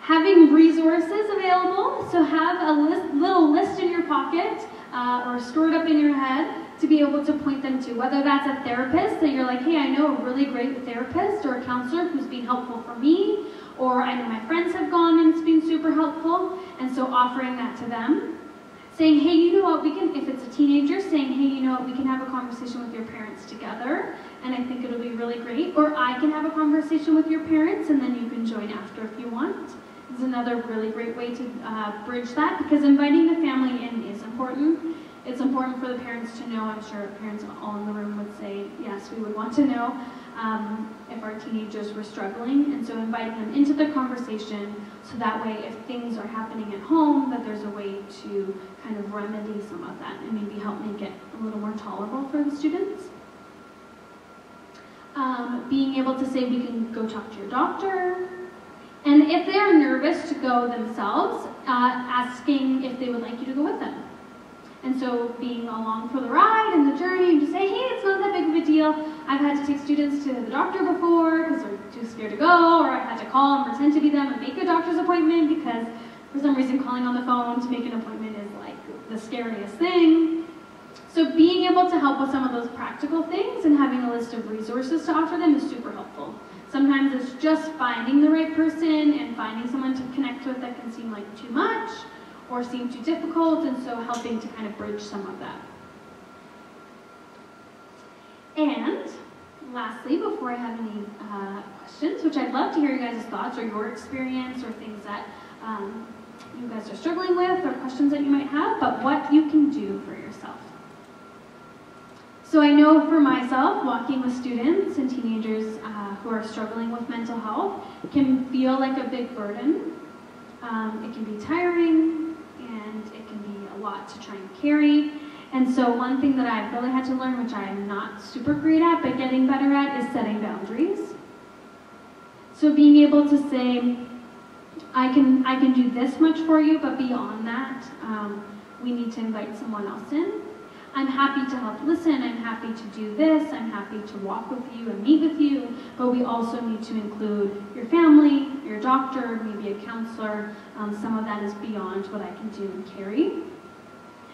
Having resources available, so have a little list in your pocket or stored up in your head to be able to point them to, whether that's a therapist that you're like, hey, I know a really great therapist or a counselor who's been helpful for me, or I know my friends have gone and it's been super helpful, and so offering that to them. Saying, hey, you know what, if it's a teenager, saying, hey, you know what, we can have a conversation with your parents together, and I think it'll be really great, or I can have a conversation with your parents, and then you can join after if you want. Is another really great way to bridge that, because inviting the family in is important. It's important for the parents to know. I'm sure parents all in the room would say, yes, we would want to know if our teenagers were struggling, and so inviting them into the conversation so that way if things are happening at home, that there's a way to kind of remedy some of that and maybe help make it a little more tolerable for the students. Being able to say, we can go talk to your doctor. And if they are nervous to go themselves, asking if they would like you to go with them. And so being along for the ride and the journey and just say, hey, it's not that big of a deal. I've had to take students to the doctor before because they're too scared to go, or I've had to call and pretend to be them and make a doctor's appointment because for some reason calling on the phone to make an appointment is like the scariest thing. So being able to help with some of those practical things and having a list of resources to offer them is super helpful. Sometimes it's just finding the right person and finding someone to connect with that can seem like too much or seem too difficult, and so helping to kind of bridge some of that. And lastly, before I have any questions, which I'd love to hear you guys' thoughts or your experience or things that you guys are struggling with or questions that you might have, but what you can do for yourself. So I know for myself, walking with students and teenagers who are struggling with mental health can feel like a big burden. It can be tiring, and it can be a lot to try and carry. And so one thing that I've really had to learn, which I'm not super great at, but getting better at, is setting boundaries. So being able to say, I can do this much for you, but beyond that, we need to invite someone else in. I'm happy to help listen, I'm happy to do this, I'm happy to walk with you and meet with you, but we also need to include your family, your doctor, maybe a counselor. Some of that is beyond what I can do and carry.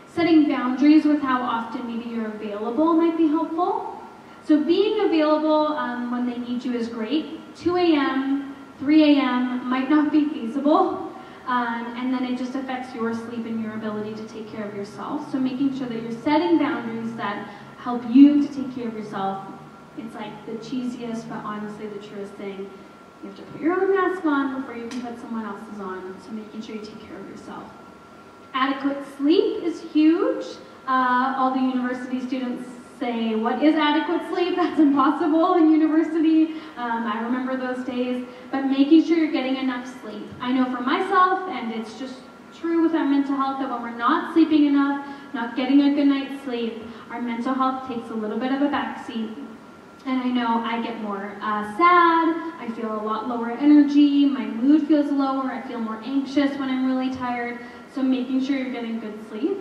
Setting boundaries with how often maybe you're available might be helpful. So being available when they need you is great. 2 a.m., 3 a.m. might not be feasible. And then it just affects your sleep and your ability to take care of yourself. So making sure that you're setting boundaries that help you to take care of yourself. It's like the cheesiest, but honestly the truest thing. You have to put your own mask on before you can put someone else's on. So making sure you take care of yourself. Adequate sleep is huge. All the university students say, what is adequate sleep? That's impossible in university. I remember those days. But making sure you're getting enough sleep. I know for myself, and it's just true with our mental health, that when we're not sleeping enough, not getting a good night's sleep, our mental health takes a little bit of a backseat. And I know I get more sad, I feel a lot lower energy, my mood feels lower, I feel more anxious when I'm really tired. So making sure you're getting good sleep.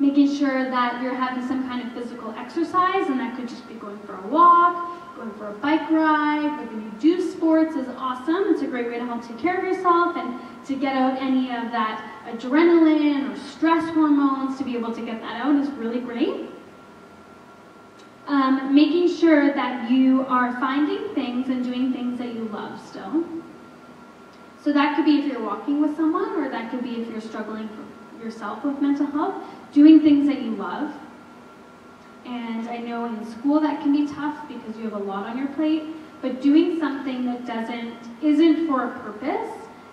Making sure that you're having some kind of physical exercise, and that could just be going for a walk, going for a bike ride, whether you do sports is awesome. It's a great way to help take care of yourself and to get out any of that adrenaline or stress hormones. To be able to get that out is really great. Making sure that you are finding things and doing things that you love still. So that could be if you're walking with someone, or that could be if you're struggling yourself with mental health, doing things that you love. And I know in school that can be tough because you have a lot on your plate, but doing something that isn't for a purpose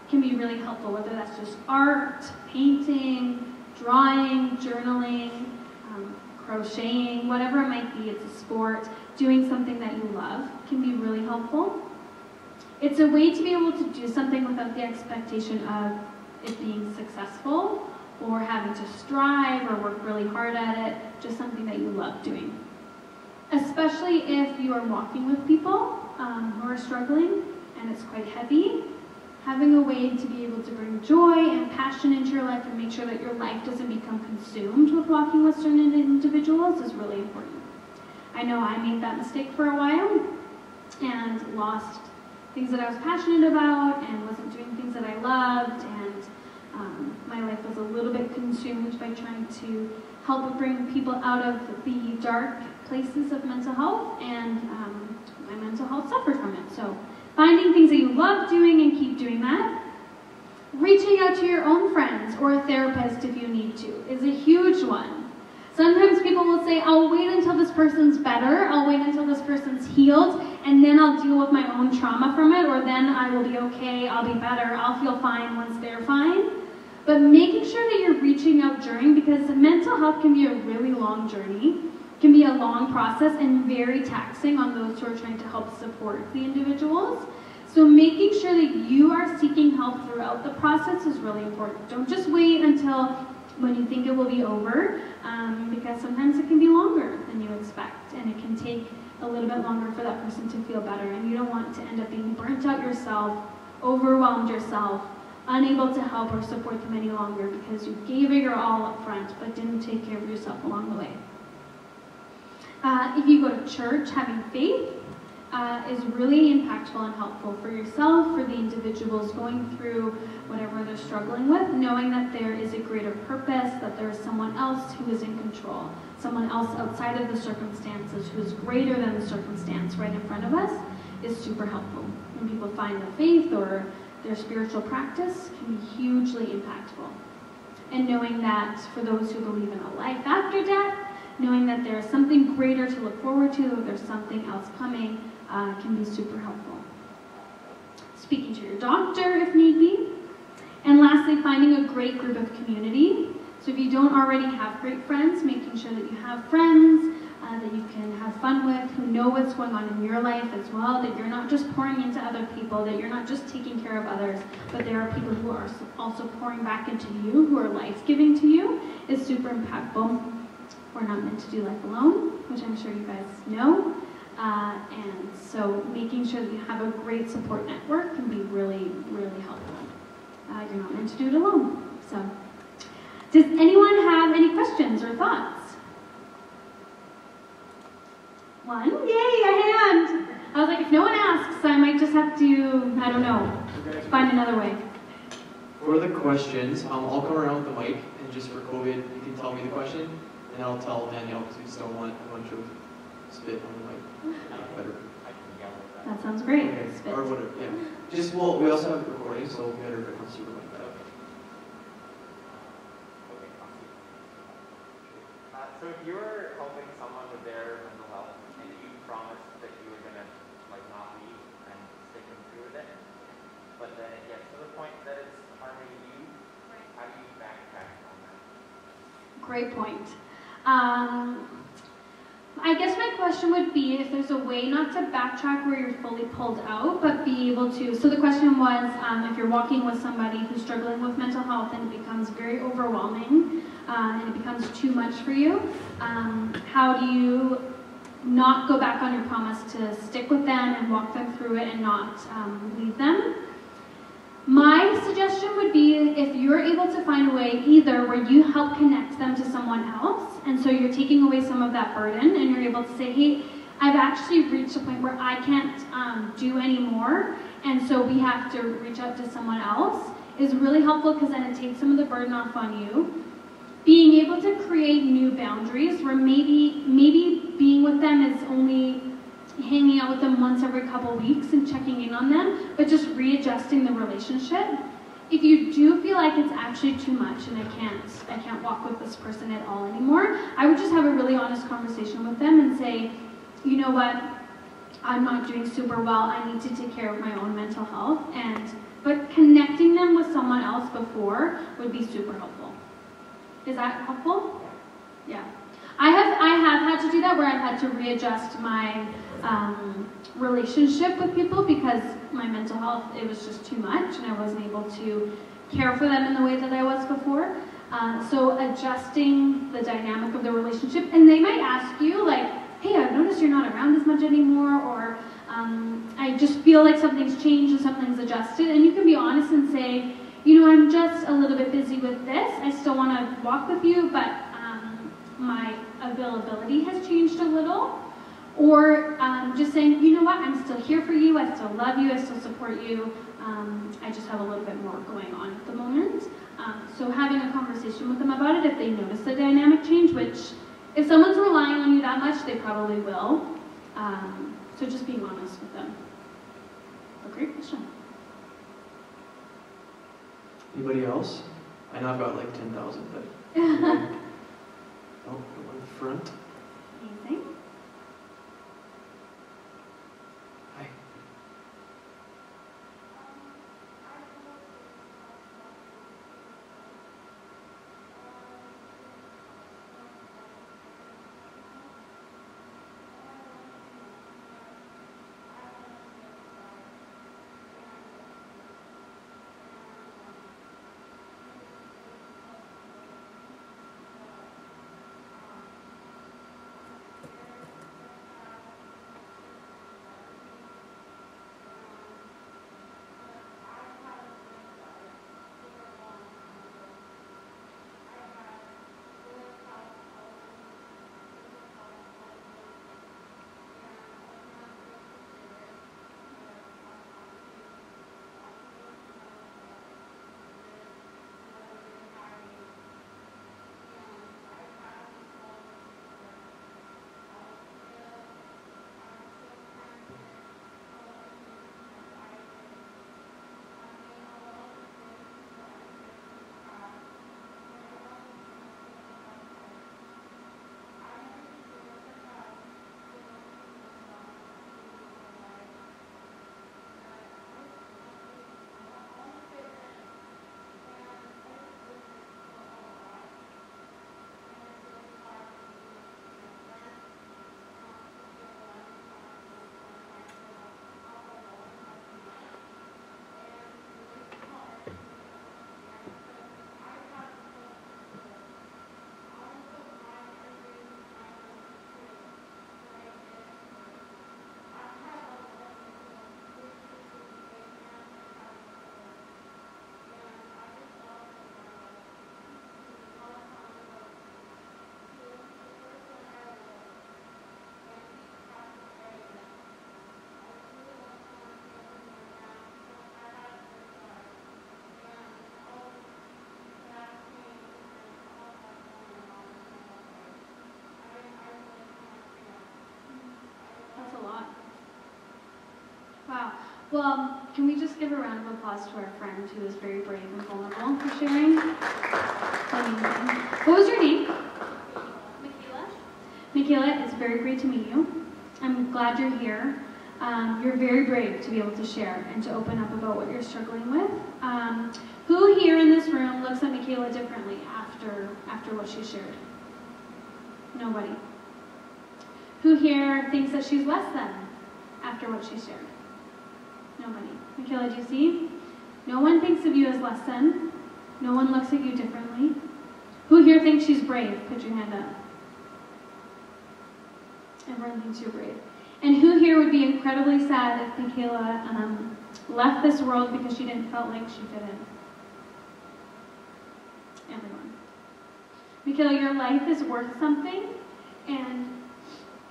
can be really helpful, whether that's just art, painting, drawing, journaling, crocheting, whatever it might be. It's a sport. Doing something that you love can be really helpful. It's a way to be able to do something without the expectation of it being successful or having to strive or work really hard at it, just something that you love doing. Especially if you are walking with people who are struggling and it's quite heavy, having a way to be able to bring joy and passion into your life and make sure that your life doesn't become consumed with walking with certain individuals is really important. I know I made that mistake for a while and lost things that I was passionate about and wasn't doing things that I loved, and my life was a little bit consumed by trying to help bring people out of the dark places of mental health, and my mental health suffered from it. So finding things that you love doing and keep doing that. Reaching out to your own friends or a therapist if you need to is a huge one. Sometimes people will say, I'll wait until this person's better, I'll wait until this person's healed, and then I'll deal with my own trauma from it, or then I will be okay, I'll be better, I'll feel fine once they're fine. But making sure that you're reaching out during, because mental health can be a really long journey, can be a long process and very taxing on those who are trying to help support the individuals. So making sure that you are seeking help throughout the process is really important. Don't just wait until when you think it will be over, because sometimes it can be longer than you expect, and it can take a little bit longer for that person to feel better, and you don't want to end up being burnt out yourself overwhelmed yourself, unable to help or support them any longer because you gave it your all up front but didn't take care of yourself along the way. If you go to church, having faith is really impactful and helpful for yourself, for the individuals going through whatever they're struggling with, knowing that there is a greater purpose, that there is someone else who is in control, someone else outside of the circumstances who is greater than the circumstance right in front of us is super helpful. When people find their faith or their spiritual practice can be hugely impactful. And knowing that for those who believe in a life after death, knowing that there is something greater to look forward to, or there's something else coming, can be super helpful. Speaking to your doctor if need be. And lastly, finding a great group of community. So if you don't already have great friends, making sure that you have friends that you can have fun with, who know what's going on in your life as well, that you're not just pouring into other people, that you're not just taking care of others, but there are people who are also pouring back into you, who are life-giving to you, is super impactful. We're not meant to do life alone, which I'm sure you guys know. And so making sure that you have a great support network can be really, really helpful. You're not meant to do it alone. So, does anyone have any questions or thoughts? One? Yay, a hand! I was like, if no one asks, I might just have to, I don't know, find another way.
For the questions, I'll come around with the mic, and just for COVID, you can tell me the question, and I'll tell Danielle, because we just don't want a bunch of spit on the mic. Better.
That sounds great.
Okay.
Spit.
Or whatever, yeah. Just, well, we also have recording, so we better put super mic back.
So if you were helping someone with their mental health and you promised that you were going to not leave and stick them through with it, but then it gets to the point that it's harming you, how do you backtrack on that?
Great point. I guess my question would be if there's a way not to backtrack where you're fully pulled out, but be able to, so the question was, if you're walking with somebody who's struggling with mental health and it becomes very overwhelming, and it becomes too much for you, how do you not go back on your promise to stick with them and walk them through it and not leave them? My suggestion would be if you're able to find a way either where you help connect them to someone else, and so you're taking away some of that burden and you're able to say, hey, I've actually reached a point where I can't do anymore, and so we have to reach out to someone else, is really helpful because then it takes some of the burden off on you. Being able to create new boundaries where maybe being with them is only hanging out with them once every couple weeks and checking in on them, but just readjusting the relationship. If you do feel like it's actually too much and I can't walk with this person at all anymore, I would just have a really honest conversation with them and say, you know what, I'm not doing super well, I need to take care of my own mental health, but connecting them with someone else before would be super helpful. Is that helpful? Yeah. I have had to do that where I've had to readjust my relationship with people because my mental health, it was just too much and I wasn't able to care for them in the way that I was before. So adjusting the dynamic of the relationship, and they might ask you like, hey, I've noticed you're not around as much anymore, or I just feel like something's changed and something's adjusted, and you can be honest and say, you know, I'm just a little bit busy with this, I still want to walk with you, but my availability has changed a little. Or just saying, you know what, I'm still here for you, I still love you, I still support you, I just have a little bit more going on at the moment. So having a conversation with them about it if they notice the dynamic change, which if someone's relying on you that much, they probably will. So just being honest with them. A great question.
Anybody else? I know I've got like 10,000, but... oh, on the front.
Amazing.
Hi.
Well, can we just give a round of applause to our friend who is very brave and vulnerable for sharing? Amazing. What was your name? Michaela. Michaela, it's very great to meet you. I'm glad you're here. You're very brave to be able to share and to open up about what you're struggling with. Who here in this room looks at Michaela differently after what she shared? Nobody. Who here thinks that she's less than after what she shared? Nobody. Michaela, do you see? No one thinks of you as less than. No one looks at you differently. Who here thinks she's brave? Put your hand up. Everyone thinks you're brave. And who here would be incredibly sad if Michaela left this world because she didn't feel like she fit in? Everyone. Michaela, your life is worth something, and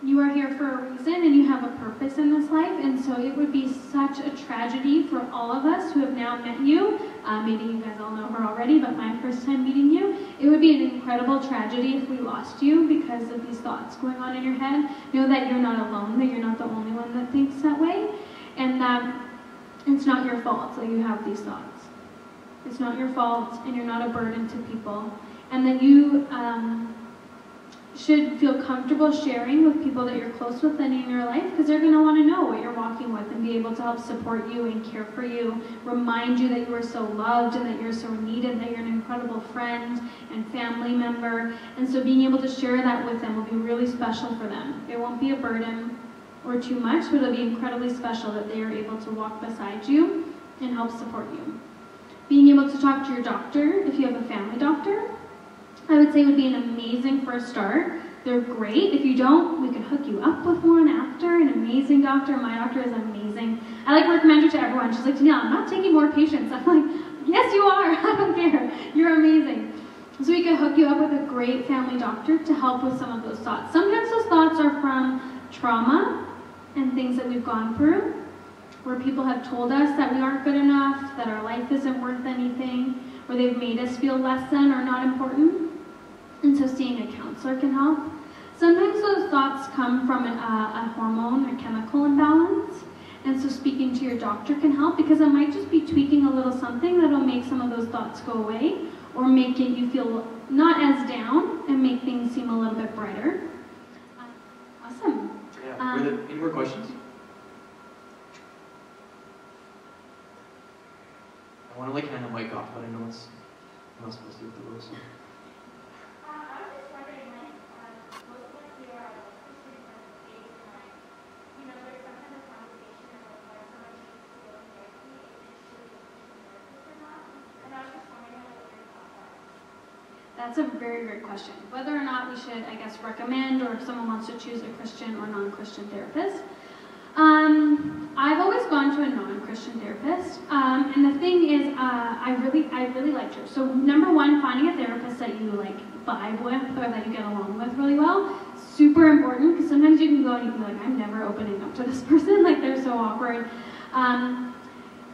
you are here for a reason, and you have a purpose in this life, and so it would be such a tragedy for all of us who have now met you. Maybe you guys all know her already, but my first time meeting you, it would be an incredible tragedy if we lost you because of these thoughts going on in your head. Know that you're not alone, that you're not the only one that thinks that way, and that it's not your fault that you have these thoughts. It's not your fault, and you're not a burden to people, and that you should feel comfortable sharing with people that you're close with and in your life, because they're going to want to know what you're walking with and be able to help support you and care for you, remind you that you are so loved and that you're so needed, that you're an incredible friend and family member. And so being able to share that with them will be really special for them. It won't be a burden or too much, but it'll be incredibly special that they are able to walk beside you and help support you. Being able to talk to your doctor, if you have a family doctor, I would say would be an amazing first start. They're great. If you don't, we can hook you up with one after. An amazing doctor. My doctor is amazing. I like recommend her to everyone. She's like, Danielle, I'm not taking more patients. I'm like, yes, you are. I don't care. You're amazing. So we can hook you up with a great family doctor to help with some of those thoughts. Sometimes those thoughts are from trauma and things that we've gone through, where people have told us that we aren't good enough, that our life isn't worth anything, or they've made us feel less than or not important. And so seeing a counselor can help. Sometimes those thoughts come from a hormone or chemical imbalance. And so speaking to your doctor can help, because it might just be tweaking a little something that'll make some of those thoughts go away, or make it you feel not as down and make things seem a little bit brighter. Awesome.
Yeah. Were there any more questions? I want to hand the mic off, but I know it's not supposed to do with the rules. So.
That's a very great question. Whether or not we should, I guess, recommend, or if someone wants to choose a Christian or non-Christian therapist. I've always gone to a non-Christian therapist, and the thing is, I really liked her. So number one, finding a therapist that you vibe with, or that you get along with really well, super important, because sometimes you can go and you can be like, I'm never opening up to this person, they're so awkward.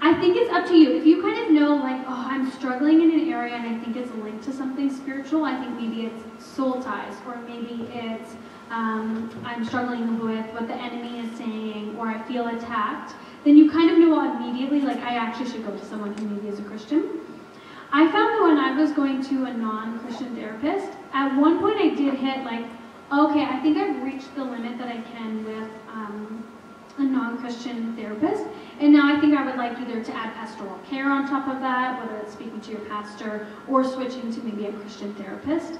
I think it's up to you. If you kind of know, I'm struggling in an area and I think it's linked to something spiritual, I think maybe it's soul ties, or maybe it's I'm struggling with what the enemy is saying, or I feel attacked, then you kind of know immediately, I actually should go to someone who maybe is a Christian. I found that when I was going to a non-Christian therapist, at one point I did hit okay, I think I've reached the limit that I can with a non-Christian therapist, and now I think I would like either to add pastoral care on top of that, whether it's speaking to your pastor, or switching to maybe a Christian therapist.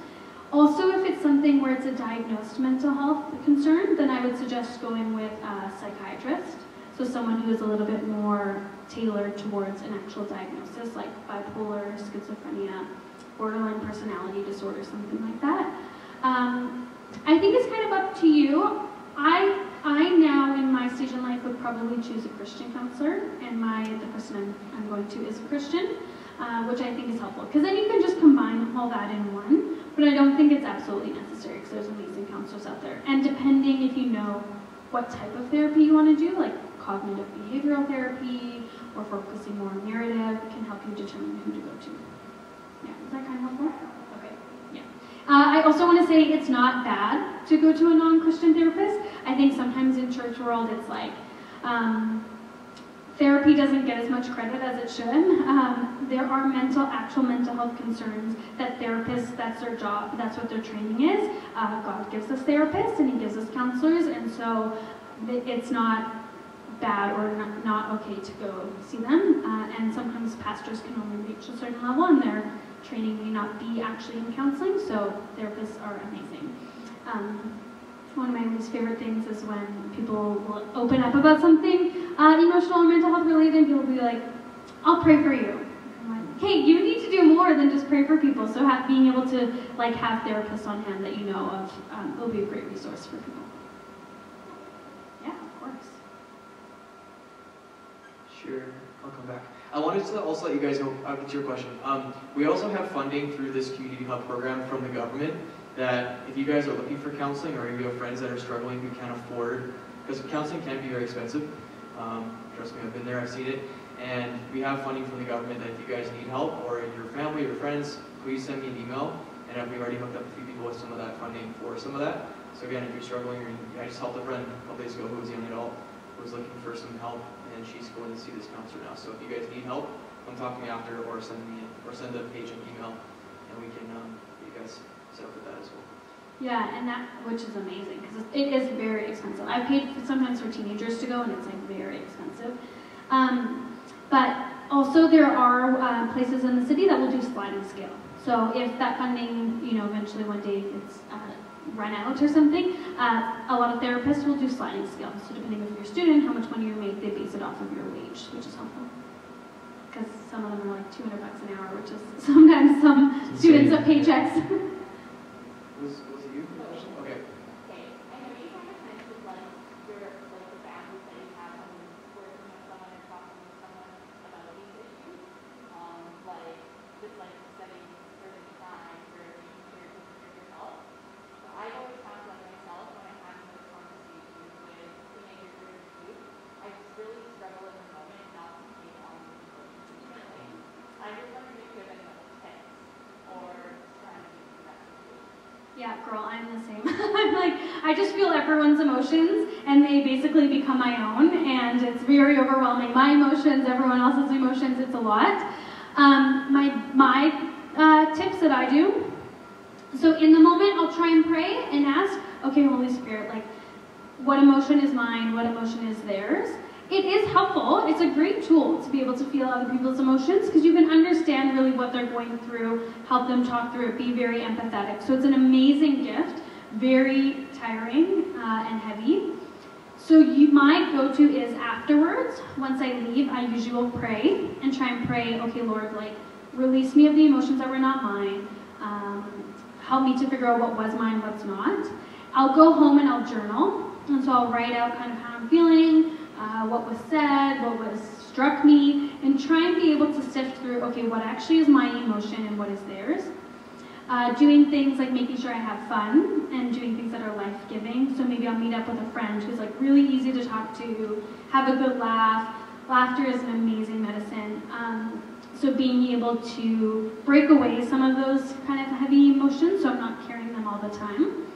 Also, if it's something where it's a diagnosed mental health concern, then I would suggest going with a psychiatrist, so someone who is a little bit more tailored towards an actual diagnosis, like bipolar, schizophrenia, borderline personality disorder, something like that. I think it's kind of up to you. I now, in my stage in life, would probably choose a Christian counselor, and the person I'm going to is a Christian, which I think is helpful, because then you can just combine all that in one, but I don't think it's absolutely necessary, because there's amazing counselors out there. And depending if you know what type of therapy you want to do, like cognitive behavioral therapy, or focusing more on narrative, can help you determine who to go to. Yeah, is that kind of helpful? Okay, yeah. I also want to say it's not bad to go to a non-Christian therapist. I think sometimes in church world it's therapy doesn't get as much credit as it should. There are actual mental health concerns that therapists, that's their job, that's what their training is. God gives us therapists and He gives us counselors, and so it's not bad or not okay to go see them. And sometimes pastors can only reach a certain level and their training may not be actually in counseling, so therapists are amazing. One of my least favorite things is when people will open up about something emotional or mental health related, and people will be like, I'll pray for you. I'm like, hey, you need to do more than just pray for people. So being able to have therapists on hand that you know of will be a great resource for people. Yeah, of course.
Sure, I'll come back. I wanted to also let you guys know, to your question, we also have funding through this Community Hub program from the government that if you guys are looking for counseling or you have friends that are struggling who can't afford, because counseling can be very expensive, trust me, I've been there, I've seen it, and we have funding from the government that if you guys need help or your family or friends, please send me an email, and we've already hooked up a few people with some of that funding for some of that. So again, if you're struggling, I just helped a friend a couple days ago who was a young adult, who was looking for some help, and she's going to see this counselor now. So if you guys need help, come talk to me after, or send the page an email, and we can get you guys set up with that as well.
Yeah, and which is amazing, because it is very expensive. I've paid sometimes for teenagers to go, and it's very expensive. But also there are places in the city that will do sliding scale. So if that funding, eventually one day it's run out or something, a lot of therapists will do sliding scale. So depending if you're a student, how much money you make, they base it off of your wage, which is helpful. Because some of them are like $200 an hour, which is sometimes some students have paychecks.
Was it you? Okay.
Okay. I know you kind of mentioned the boundaries that you have when working with someone or talking with someone about these issues. Just setting certain time for making sure to consider yourself. So I always found myself when I'm having those conversations with teenagers or youth, I just really struggle in the moment not to take on the emotions. I'm just wondering if you have any tips or strategies for that situation.
Yeah, girl, I'm the same. I just feel everyone's emotions, and they basically become my own, and it's very overwhelming. My emotions, everyone else's emotions, it's a lot. My tips that I do, so in the moment, I'll try and pray and ask, okay, Holy Spirit, what emotion is mine, what emotion is theirs? It is helpful. It's a great tool to be able to feel other people's emotions because you can understand really what they're going through, help them talk through it, be very empathetic. So it's an amazing gift, very tiring and heavy. So my go-to is afterwards. Once I leave, I usually will pray and try and pray, okay, Lord, release me of the emotions that were not mine. Help me to figure out what was mine, what's not. I'll go home and I'll journal. And so I'll write out kind of how I'm feeling, what was said, what was struck me, and try and be able to sift through, okay, what actually is my emotion and what is theirs. Doing things like making sure I have fun and doing things that are life-giving. So maybe I'll meet up with a friend who's really easy to talk to, have a good laugh. Laughter is an amazing medicine. So being able to break away some of those kind of heavy emotions so I'm not carrying them all the time.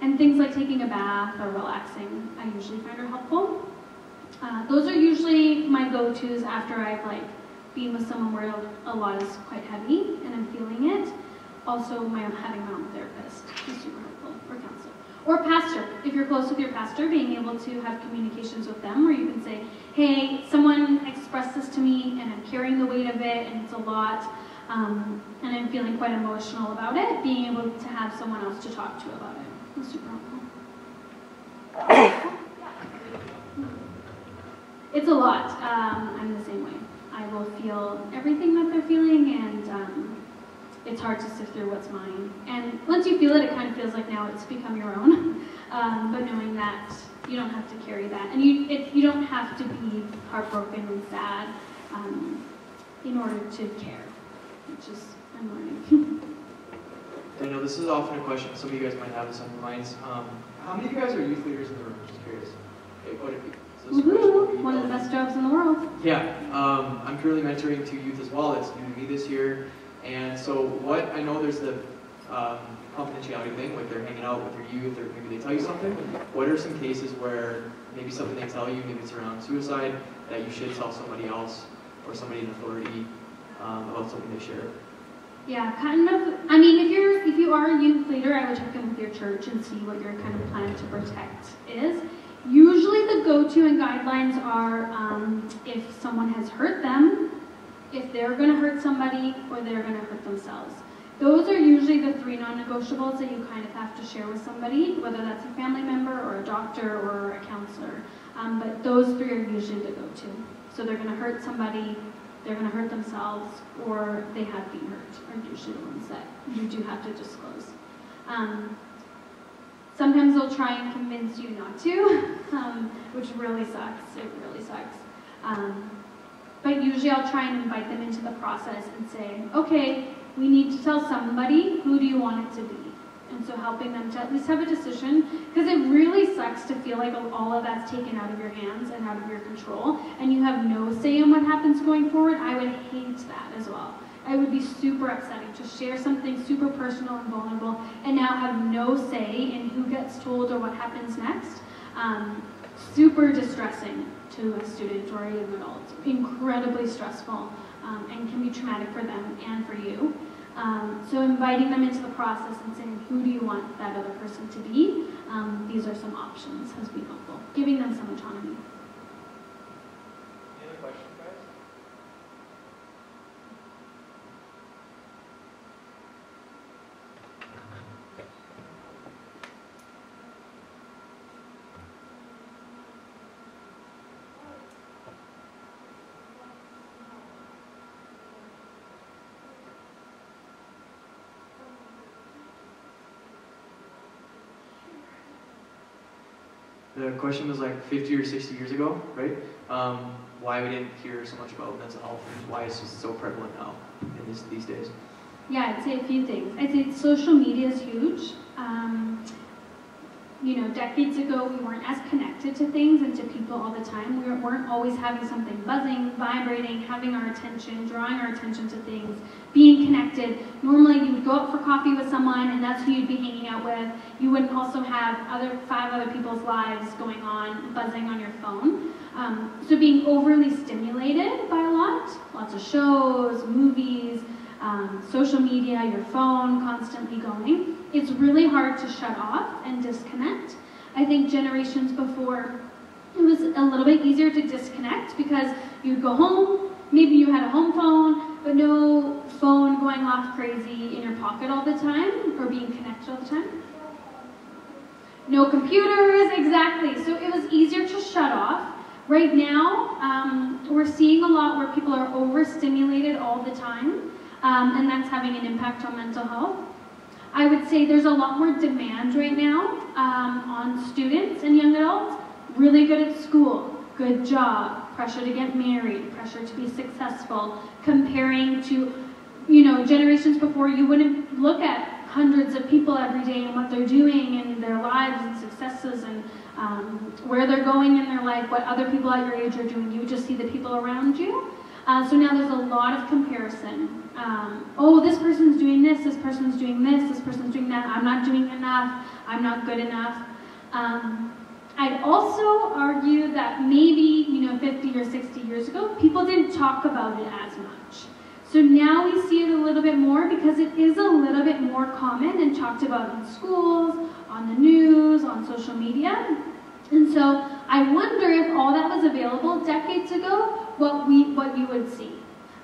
And things like taking a bath or relaxing, I usually find are helpful. Those are usually my go-tos after I've been with someone where a lot is quite heavy and I'm feeling it. Also, having my own therapist is super helpful, or counselor. Or pastor, if you're close with your pastor, being able to have communications with them where you can say, hey, someone expressed this to me and I'm carrying the weight of it and it's a lot and I'm feeling quite emotional about it. Being able to have someone else to talk to about it is super helpful. It's a lot. I'm the same way. I will feel everything that they're feeling, and it's hard to sift through what's mine. And once you feel it, it kind of feels like now it's become your own. But knowing that you don't have to carry that, and you don't have to be heartbroken and sad in order to care, which is I'm learning.
I know this is often a question some of you guys might have this on your minds. How many of you guys are youth leaders in the room? Just curious. Okay, quite a few.
Woohoo! One of the best jobs in the world.
Yeah, I'm currently mentoring 2 youth as well. It's new to me this year. And so I know there's the confidentiality thing, they're hanging out with your youth or maybe they tell you something. What are some cases where maybe something they tell you, maybe it's around suicide, that you should tell somebody else or somebody in authority about something they share.
Yeah, kind of. I mean, if you are a youth leader, I would check in with your church and see what your kind of plan to protect is. Usually the go-to and guidelines are if someone has hurt them, if they're going to hurt somebody, or they're going to hurt themselves. Those are usually the 3 non-negotiables that you kind of have to share with somebody, whether that's a family member or a doctor or a counselor. But those 3 are usually the go-to. So they're going to hurt somebody, they're going to hurt themselves, or they have been hurt, are usually the ones that you do have to disclose. Sometimes they'll try and convince you not to, which really sucks. It really sucks. But usually I'll try and invite them into the process and say, okay, we need to tell somebody, who do you want it to be? And so helping them to at least have a decision, because it really sucks to feel like all of that's taken out of your hands and out of your control, and you have no say in what happens going forward. I would hate that as well. It would be super upsetting to share something super personal and vulnerable and now have no say in who gets told or what happens next. Super distressing to a student or a young adult. Incredibly stressful and can be traumatic for them and for you. So inviting them into the process and saying, who do you want that other person to be? These are some options has been helpful. Giving them some autonomy.
Any other questions, guys?
The question was like 50 or 60 years ago, right? Why we didn't hear so much about mental health and why it's just so prevalent now in these days.
Yeah, I'd say a few things. I'd say social media is huge. Decades ago, we weren't as connected to things and to people all the time. We weren't always having something buzzing, vibrating, having our attention, drawing our attention to things, being connected. Normally, you would go out for coffee with someone, and that's who you'd be hanging out with. You wouldn't also have 5 other people's lives going on, buzzing on your phone. So being overly stimulated by lots of shows, movies, social media, your phone constantly going, it's really hard to shut off and disconnect. I think generations before, it was a little bit easier to disconnect because you'd go home, maybe you had a home phone, but no phone going off crazy in your pocket all the time or being connected all the time. No computers, exactly. So it was easier to shut off. Right now, we're seeing a lot where people are overstimulated all the time, and that's having an impact on mental health. I would say there's a lot more demand right now on students and young adults. Really good at school, good job, pressure to get married, pressure to be successful, comparing to, generations before. You wouldn't look at hundreds of people every day and what they're doing and their lives and successes and where they're going in their life, what other people at your age are doing. You would just see the people around you. So now there's a lot of comparison. This person's doing this person's doing this person's doing that. I'm not doing enough. I'm not good enough. I'd also argue that maybe, 50 or 60 years ago, people didn't talk about it as much. So now we see it a little bit more because it is a little bit more common and talked about in schools, on the news, on social media. And so I wonder if all that was available decades ago, what you would see.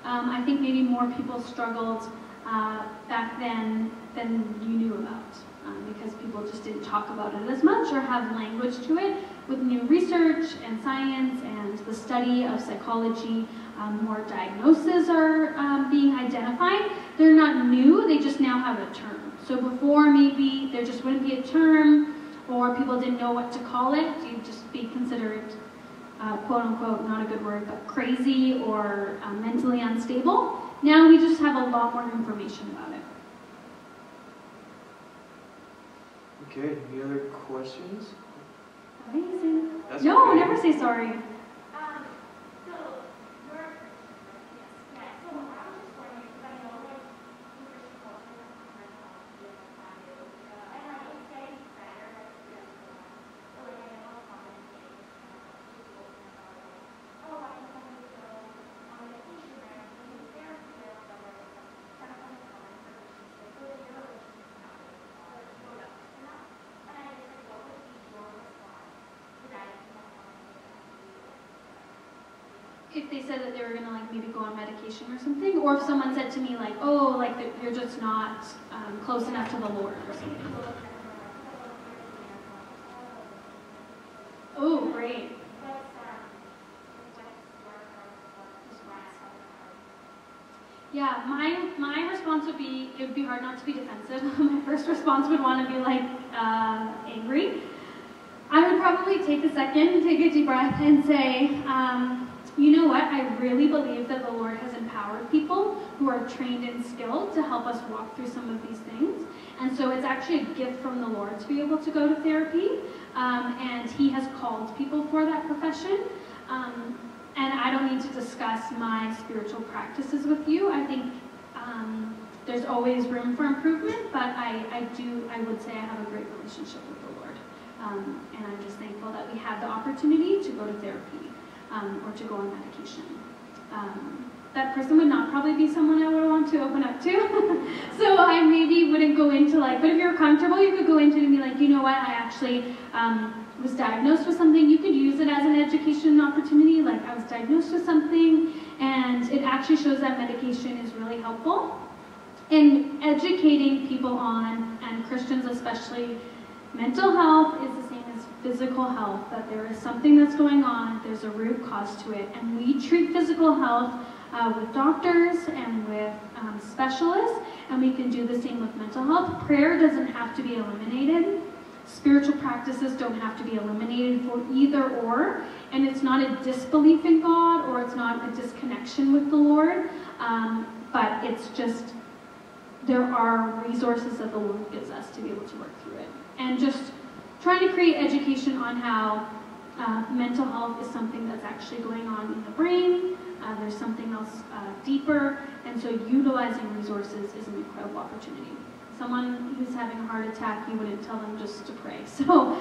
I think maybe more people struggled back then than you knew about because people just didn't talk about it as much or have language to it. With new research and science and the study of psychology, more diagnoses are being identified. They're not new, they just now have a term. So before maybe there just wouldn't be a term or people didn't know what to call it. You'd just be considered quote unquote, not a good word, but crazy or mentally unstable. Now we just have a lot more information about it.
Okay, any other questions?
Amazing.
That's
No,
okay.
never say sorry. if they said that they were gonna like maybe go on medication or something, or if someone said to me like, oh, like that you're just not close enough to the Lord or something. Oh, great. Yeah, my response would be, it would be hard not to be defensive. My first response would want to be like angry. I would probably take a second, take a deep breath, and say, you know what? I really believe that the Lord has empowered people who are trained and skilled to help us walk through some of these things. And so it's actually a gift from the Lord to be able to go to therapy. And He has called people for that profession. And I don't need to discuss my spiritual practices with you. I think there's always room for improvement, but I would say I have a great relationship with the Lord. And I'm just thankful that we have the opportunity to go to therapy or to go on medication. That person would not probably be someone I would want to open up to. So I maybe wouldn't go into like, but if you're comfortable, you could go into it and be like, you know what, I actually was diagnosed with something. You could use it as an education opportunity, like I was diagnosed with something, and it actually shows that medication is really helpful. And educating people on, and Christians especially, mental health is the same as physical health, that there is something that's going on, there's a root cause to it, and we treat physical health with doctors and with specialists, and we can do the same with mental health. Prayer doesn't have to be eliminated. Spiritual practices don't have to be eliminated for either or, and it's not a disbelief in God or it's not a disconnection with the Lord, but it's just there are resources that the Lord gives us to be able to work through it. And just trying to create education on how mental health is something that's actually going on in the brain. There's something else deeper, and so utilizing resources is an incredible opportunity. Someone who's having a heart attack, you wouldn't tell them just to pray. So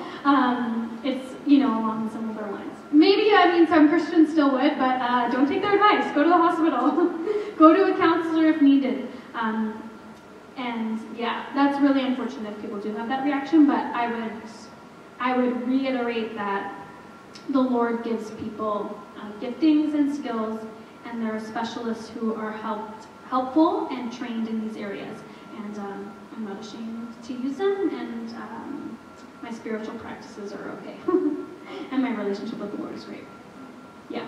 it's, along similar lines. Maybe, some Christians still would, but don't take their advice. Go to the hospital. Go to a counselor if needed. And yeah, that's really unfortunate if people do have that reaction, but I would reiterate that the Lord gives people giftings and skills, and there are specialists who are helpful and trained in these areas. And I'm not ashamed to use them, and my spiritual practices are okay. And my relationship with the Lord is great. Yeah.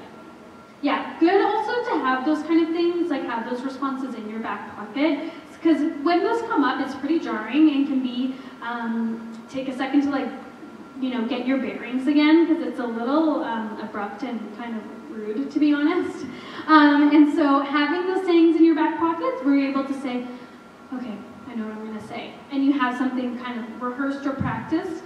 Yeah, good also to have those kind of things, like have those responses in your back pocket. Because when those come up, it's pretty jarring and can be, take a second to get your bearings again, because it's a little abrupt and kind of rude, to be honest. And so having those things in your back pockets, we're able to say, okay, I know what I'm going to say. And you have something kind of rehearsed or practiced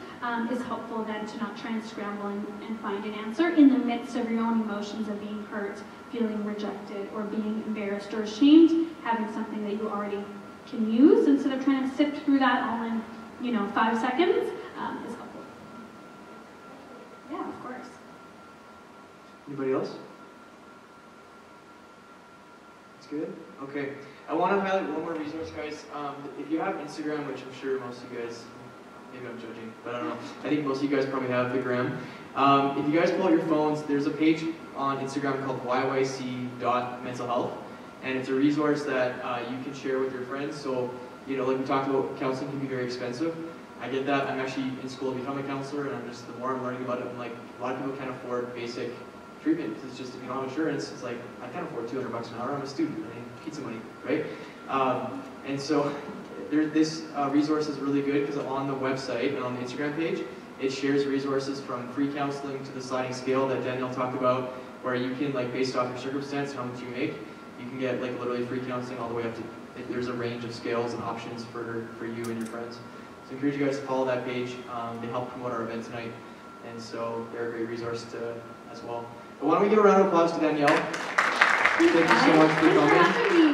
is helpful then to not try and scramble and find an answer in the midst of your own emotions of being hurt, feeling rejected, or being embarrassed or ashamed. Having something that you already can use instead of trying to sift through that all in 5 seconds is helpful. Yeah, of course.
Anybody else? That's good. Okay. I want to highlight one more resource, guys. If you have Instagram, which I'm sure most of you guys, maybe I'm judging, but I don't know. I think most of you guys probably have the gram. If you guys pull out your phones, there's a page on Instagram called yyc.mentalhealth, and it's a resource that you can share with your friends. So, like we talked about, counseling can be very expensive. I get that. I'm actually in school to become a counselor, and the more I'm learning about it, I'm like, a lot of people can't afford basic treatment, because it's just, if you don't have insurance, it's like, I can't afford $200 an hour, I'm a student, I need pizza money, right? And so this resource is really good, because on the website and on the Instagram page, it shares resources from free counseling to the sliding scale that Danielle talked about, where you can, based off your circumstance, how much you make, you can get literally free counseling all the way up to, there's a range of scales and options for you and your friends. So I encourage you guys to follow that page. They help promote our event tonight, and so they're a great resource as well. But why don't we give a round of applause to Danielle? Thank you so much for coming.